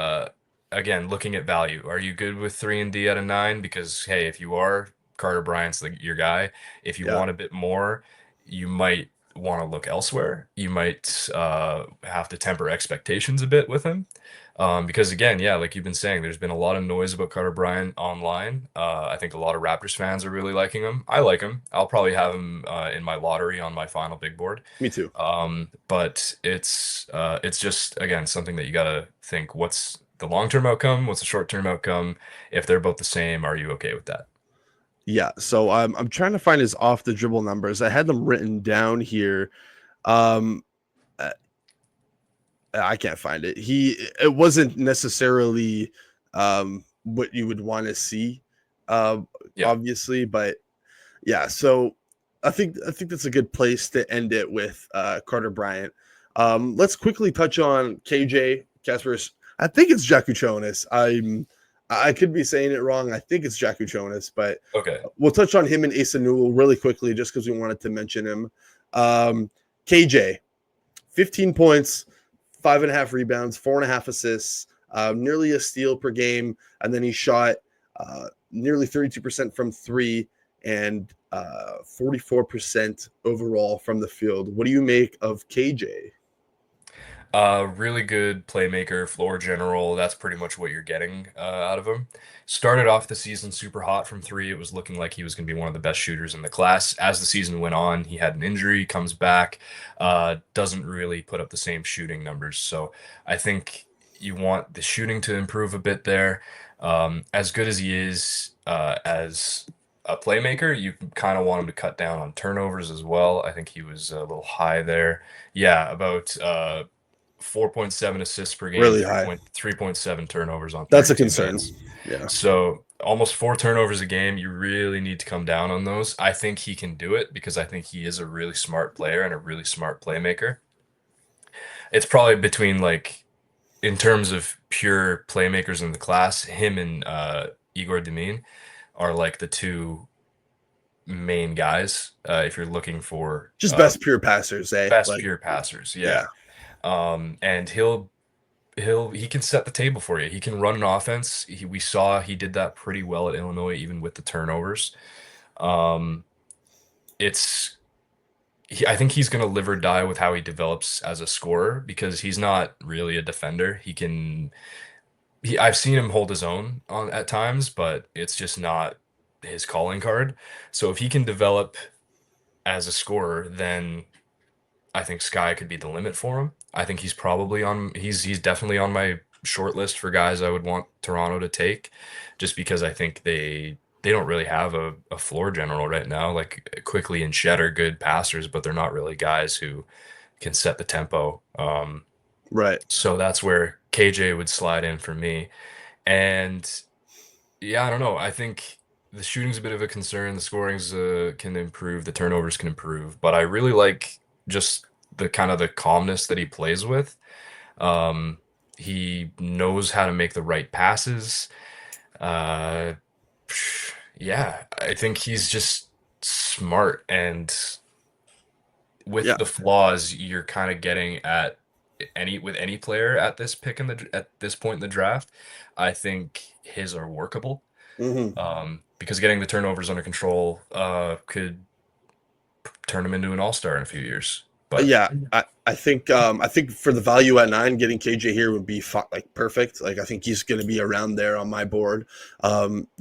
again looking at value. Are you good with 3 and D out of 9? Because hey, if you are, Carter Bryant's your guy. If you Yeah. want a bit more, you might want to look elsewhere. You might have to temper expectations a bit with him. Because again, yeah, like you've been saying, there's been a lot of noise about Carter Bryant online. I think a lot of Raptors fans are really liking him. I like him. I'll probably have him in my lottery on my final big board. Me too. But it's just again something that you gotta think, what's the long-term outcome? What's the short-term outcome? If they're both the same, are you okay with that? Yeah. So I'm trying to find his off the dribble numbers. I had them written down here. Um, uh, I can't find it. It wasn't necessarily what you would want to see, uh, Yeah. obviously, but yeah. So I think that's a good place to end it with Carter Bryant. Let's quickly touch on KJ Kasparas. I think it's Jakucionis. I could be saying it wrong. I think it's Jakucionis, but Okay. we'll touch on him and Asa Newell really quickly just because we wanted to mention him. KJ, 15 points, 5.5 rebounds, 4.5 assists, nearly a steal per game. And then he shot nearly 32% from three and 44% overall from the field. What do you make of KJ? Really good playmaker, floor general. That's pretty much what you're getting out of him. Started off the season super hot from three. It was looking like he was going to be one of the best shooters in the class. As the season went on, he had an injury, comes back, doesn't really put up the same shooting numbers. So I think you want the shooting to improve a bit there. As good as he is as a playmaker, you kind of want him to cut down on turnovers as well. I think he was a little high there. Yeah, about 4.7 assists per game, Really high. 3.7 turnovers on That's a 32 concern. minutes. Yeah. So almost 4 turnovers a game. You really need to come down on those. I think he can do it because I think he is a really smart player and a really smart playmaker. It's probably between like in terms of pure playmakers in the class, him and Igor Demin are like the two main guys. If you're looking for Just best pure passers, eh? best Like, pure passers, yeah. yeah. And he can set the table for you. He can run an offense. We saw he did that pretty well at Illinois, even with the turnovers. Um, it's I think he's going to live or die with how he develops as a scorer because he's not really a defender. I've seen him hold his own on at times, but it's just not his calling card. So if he can develop as a scorer, then I think Sky could be the limit for him. I think he's definitely on my short list for guys I would want Toronto to take, just because I think they don't really have a floor general right now. Like Quickly and Shed are good passers, but they're not really guys who can set the tempo. Right. So that's where KJ would slide in for me. And yeah, I don't know. I think the shooting's a bit of a concern. The scoring's can improve. The turnovers can improve. But I really like just the kind of the calmness that he plays with. Um, he knows how to make the right passes. Uh, yeah, I think he's just smart. And with Yeah. the flaws you're kind of getting at any player at this pick at this point in the draft, I think his are workable. Mm-hmm. Because getting the turnovers under control could turn him into an all-star in a few years. But Yeah, I think for the value at 9, getting KJ here would be like perfect. Like I think he's going to be around there on my board.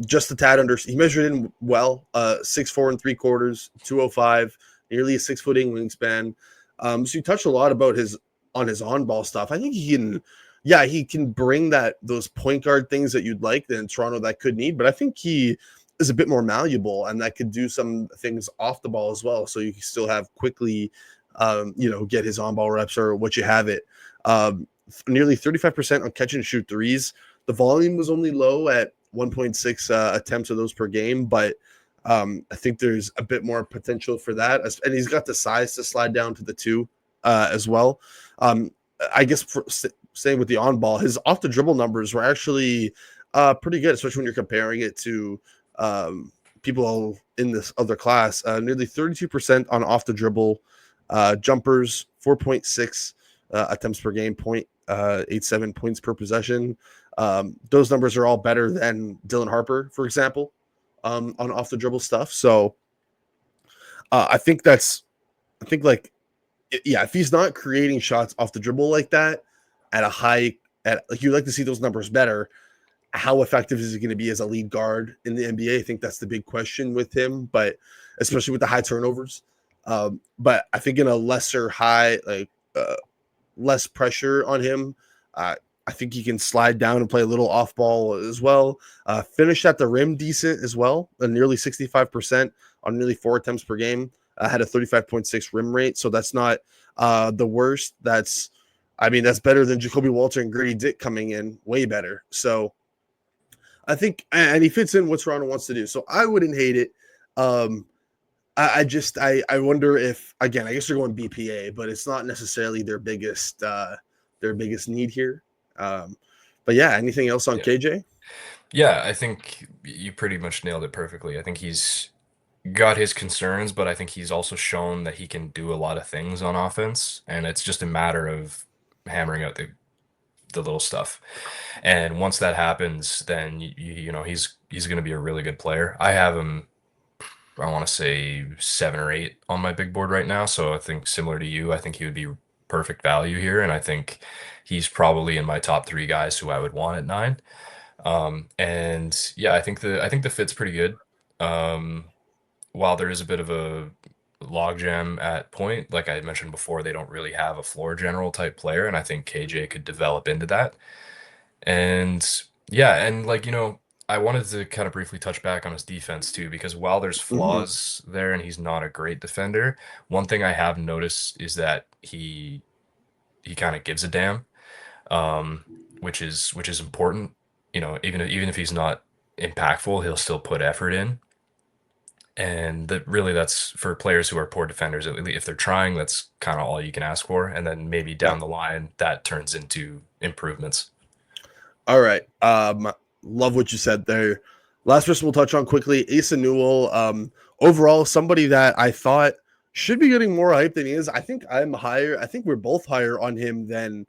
Just a tad under. He measured in well. 6'4 3/4, 205, nearly a 6 foot wingspan. So you touched a lot about his on ball stuff. I think he can yeah, he can bring those point guard things that you'd like that in Toronto that could need, but I think he is a bit more malleable and that could do some things off the ball as well. So you can still have quickly, get his on ball reps or what you have it. Nearly 35% on catch and shoot threes. The volume was only low at 1.6 attempts of those per game, but I think there's a bit more potential for that. And he's got the size to slide down to the 2 as well. I guess staying with the on ball, his off the dribble numbers were actually pretty good, especially when you're comparing it to people in this other class. Nearly 32% on off the dribble jumpers, 4.6 attempts per game, 0.87 points per possession. Those numbers are all better than Dylan Harper, for example, on off the dribble stuff. So I think if he's not creating shots off the dribble like that you'd like to see those numbers better. How effective is he going to be as a lead guard in the NBA? I think that's the big question with him, but especially with the high turnovers. But I think in a lesser high, less pressure on him, I think he can slide down and play a little off ball as well. Finished at the rim decent as well, nearly 65% on nearly 4 attempts per game. Had a 35.6 rim rate, so that's not the worst. That's better than Jacoby Walter and Grady Dick coming in, way better. So I think, and he fits in what Toronto wants to do. So I wouldn't hate it. I wonder if, again, I guess they're going BPA, but it's not necessarily their biggest need here. But yeah, anything else on KJ? Yeah, I think you pretty much nailed it perfectly. I think he's got his concerns, but I think he's also shown that he can do a lot of things on offense, and it's just a matter of hammering out the little stuff. And once that happens, then he's going to be a really good player. I have him, I want to say 7 or 8 on my big board right now. So I think similar to you, I think he would be perfect value here, and I think he's probably in my top 3 guys who I would want at 9. And yeah, I think the fit's pretty good. While there is a bit of a logjam at point, like I mentioned before, they don't really have a floor general type player, and I think KJ could develop into that. And yeah, and I wanted to kind of briefly touch back on his defense too, because while there's flaws there and he's not a great defender, one thing I have noticed is that he kind of gives a damn, which is important. Even if he's not impactful, he'll still put effort in. And that's for players who are poor defenders. If they're trying, that's kind of all you can ask for. And then maybe down the line, that turns into improvements. All right. Love what you said there. Last person we'll touch on quickly, Asa Newell. Overall, somebody that I thought should be getting more hype than he is. I think I'm higher. I think we're both higher on him than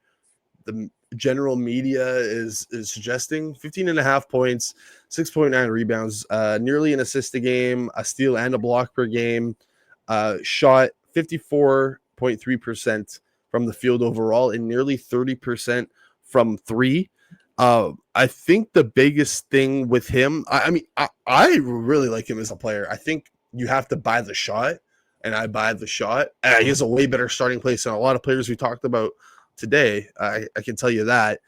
the general media is suggesting. 15.5 points, 6.9 rebounds, nearly an assist a game, a steal and a block per game. Shot 54.3% from the field overall and nearly 30% from 3. I think the biggest thing with him, I really like him as a player. I think you have to buy the shot, and I buy the shot. He has a way better starting place than a lot of players we talked about today. I can tell you that.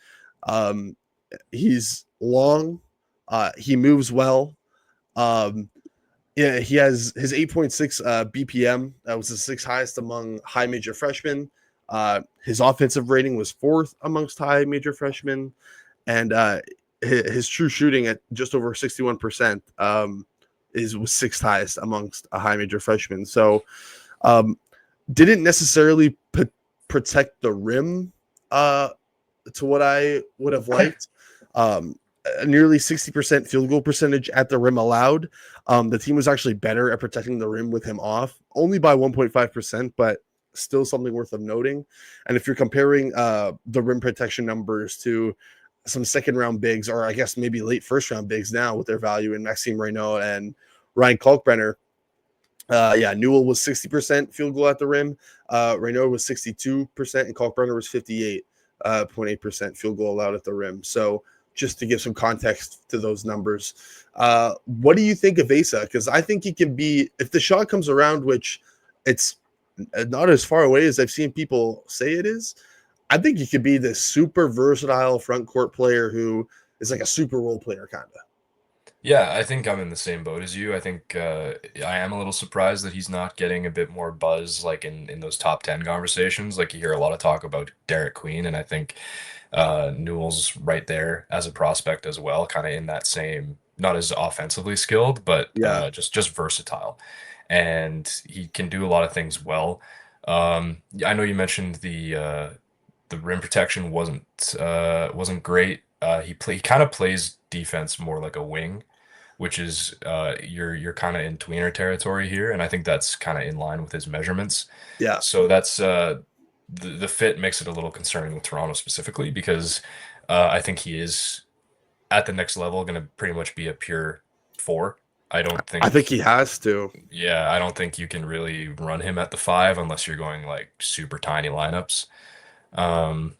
He's long. He moves well. He has his 8.6 BPM. That was the 6th highest among high major freshmen. His offensive rating was 4th amongst high major freshmen. And his true shooting at just over 61% was 6th highest amongst a high major freshman. So didn't necessarily protect the rim to what I would have liked. Nearly 60% field goal percentage at the rim allowed. The team was actually better at protecting the rim with him off, only by 1.5%, but still something worth of noting. And if you're comparing the rim protection numbers to some second-round bigs, or I guess maybe late first-round bigs now with their value in Maxime Reynaud and Ryan Kalkbrenner, Newell was 60% field goal at the rim. Reynaud was 62%, and Kalkbrenner was 58.8% field goal allowed at the rim. So just to give some context to those numbers. What do you think of Asa? Because I think he can be, if the shot comes around, which it's not as far away as I've seen people say it is, I think he could be this super versatile front court player who is like a super role player kind of. Yeah, I think I'm in the same boat as you. I think I am a little surprised that he's not getting a bit more buzz, like in those top 10 conversations. Like you hear a lot of talk about Derik Queen, and I think Newell's right there as a prospect as well, kind of in that same, not as offensively skilled, but Yeah, just versatile, and he can do a lot of things well. I know you mentioned the rim protection wasn't great. He kind of plays defense more like a wing, which is you're kind of in tweener territory here, and I think that's kind of in line with his measurements. yeah. So that's the fit makes it a little concerning with Toronto specifically because I think he is at the next level going to pretty much be a pure four. I don't I think think, he has to. yeah, I don't think you can really run him at the five unless you're going like super tiny lineups. Um,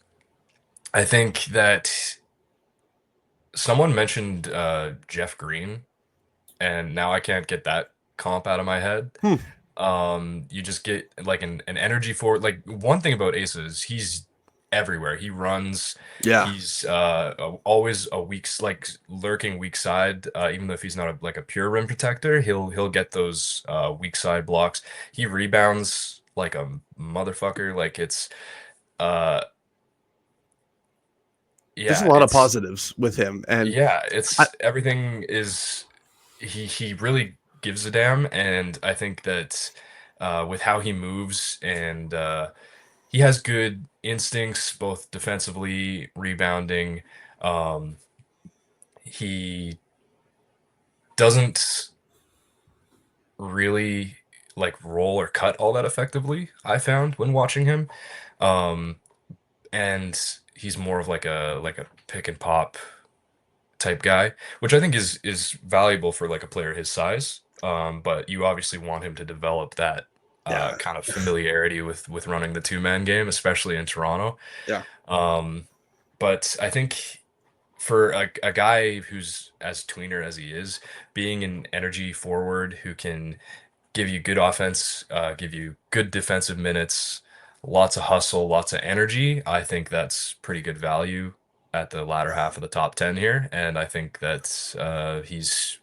I think that someone mentioned Jeff Green, and now I can't get that comp out of my head. Hmm. You just get like an energy for like one thing about Asa is he's everywhere. He runs. Yeah. He's always a like lurking weak side. Even though if he's not like a pure rim protector, he'll get those weak side blocks. He rebounds like a motherfucker. Like it's uh There's a yeah, lot of positives with him, and I, it's everything is he really gives a damn, and I think that with how he moves and he has good instincts both defensively, rebounding. Um, he doesn't really like roll or cut all that effectively, I found when watching him. Um, and he's more of like a pick and pop type guy, which I think is valuable for like a player his size. But you obviously want him to develop that yeah, kind of familiarity with running the two-man game, especially in Toronto. yeah, Um, but I think for a guy who's as tweener as he is, being an energy forward who can give you good offense, give you good defensive minutes, lots of hustle, lots of energy. I think that's pretty good value at the latter half of the top 10 here. And I think that he's,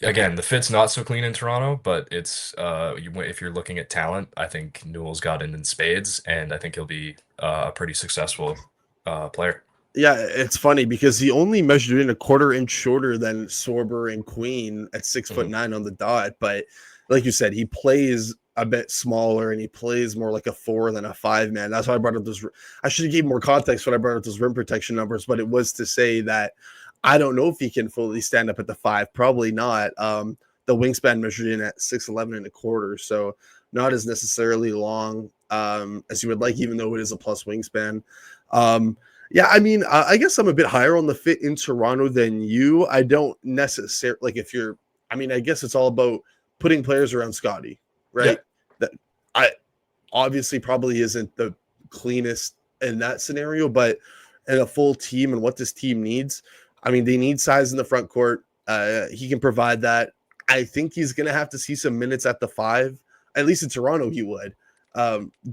again, the fit's not so clean in Toronto, but it's, if you're looking at talent, I think Newell's got it in spades, and I think he'll be a pretty successful player. yeah. It's funny because he only measured in a quarter inch shorter than Sorber and Queen at 6 foot Mhm. 9 on the dot. But like you said, he plays a bit smaller and he plays more like a four than a five man. That's why I brought up those. I should have gave more context when I brought up those rim protection numbers, but it was to say that I don't know if he can fully stand up at the five. Probably not. The wingspan measured in at 6'11" and a quarter, so not as necessarily long as you would like, even though it is a plus wingspan. Um, yeah, I mean, I guess I'm a bit higher on the fit in Toronto than you. I don't necessarily like if you're. I mean, I guess it's all about putting players around Scotty, Yeah. right? That I obviously probably isn't the cleanest in that scenario, but in a full team and what this team needs, I mean, they need size in the front court. He can provide that. I think he's going to have to see some minutes at the five. At least in Toronto, he would.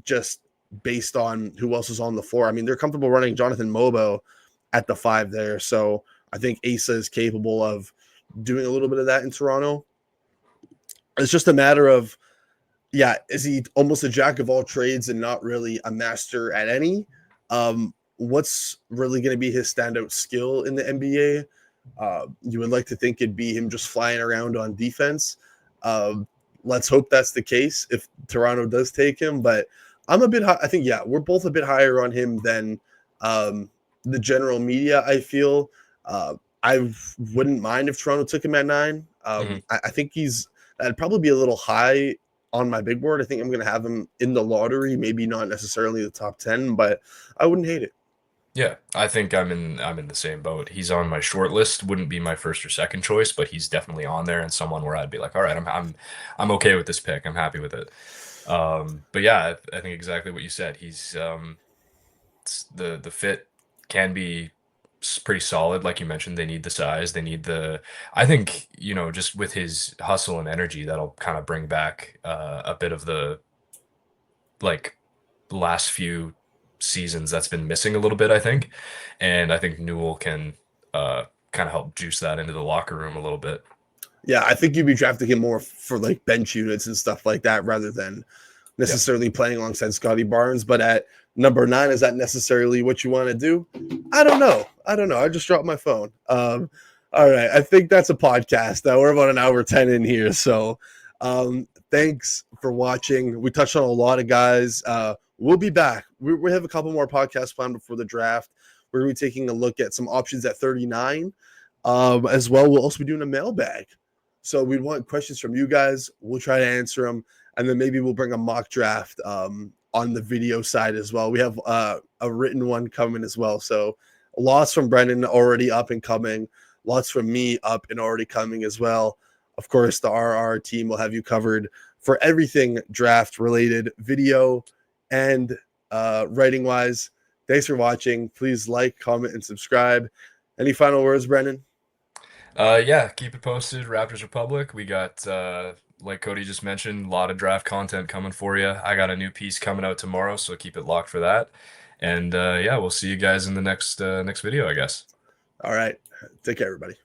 Just based on who else is on the floor. I mean, they're comfortable running Jonathan Mobo at the five there. So I think Asa is capable of doing a little bit of that in Toronto. It's just a matter of, yeah, is he almost a jack of all trades and not really a master at any? What's really going to be his standout skill in the NBA? You would like to think it'd be him just flying around on defense. Let's hope that's the case if Toronto does take him. But I'm a bit high. I think, yeah, we're both a bit higher on him than the general media, I feel. I wouldn't mind if Toronto took him at 9. Mhm. I think that'd probably be a little high on my big board. I think I'm going to have him in the lottery, maybe not necessarily the top 10, but I wouldn't hate it. Yeah, I think I'm in the same boat. He's on my short list. Wouldn't be my first or second choice, but he's definitely on there and someone where I'd be like, all right, I'm okay with this pick. I'm happy with it. But yeah, I think exactly what you said. He's the fit can be pretty solid, like you mentioned. They need the size. They need the. I think just with his hustle and energy, that'll kind of bring back a bit of the like last few seasons that's been missing a little bit, I think. And I think Newell can kind of help juice that into the locker room a little bit. Yeah, I think you'd be drafting him more for like bench units and stuff like that rather than Yeah. necessarily playing alongside Scotty Barnes. But at number 9, is that necessarily what you want to do? I don't know. I just dropped my phone. All right. I think that's a podcast. We're about an hour 10 in here. So thanks for watching. We touched on a lot of guys. We'll be back. We have a couple more podcasts planned before the draft. We're going to be taking a look at some options at 39 as well. We'll also be doing a mailbag. So we want questions from you guys. We'll try to answer them. And then maybe we'll bring a mock draft on the video side as well. We have a written one coming as well. So lots from Brendan already up and coming. Lots from me up and already coming as well. Of course, the RR team will have you covered for everything draft related, video and writing wise. Thanks for watching. Please like, comment, and subscribe. Any final words, Brendan? Yeah, keep it posted. Raptors Republic. We got, like Cody just mentioned, a lot of draft content coming for you. I got a new piece coming out tomorrow, so keep it locked for that. And yeah, we'll see you guys in the next video, I guess. All right. Take care, everybody.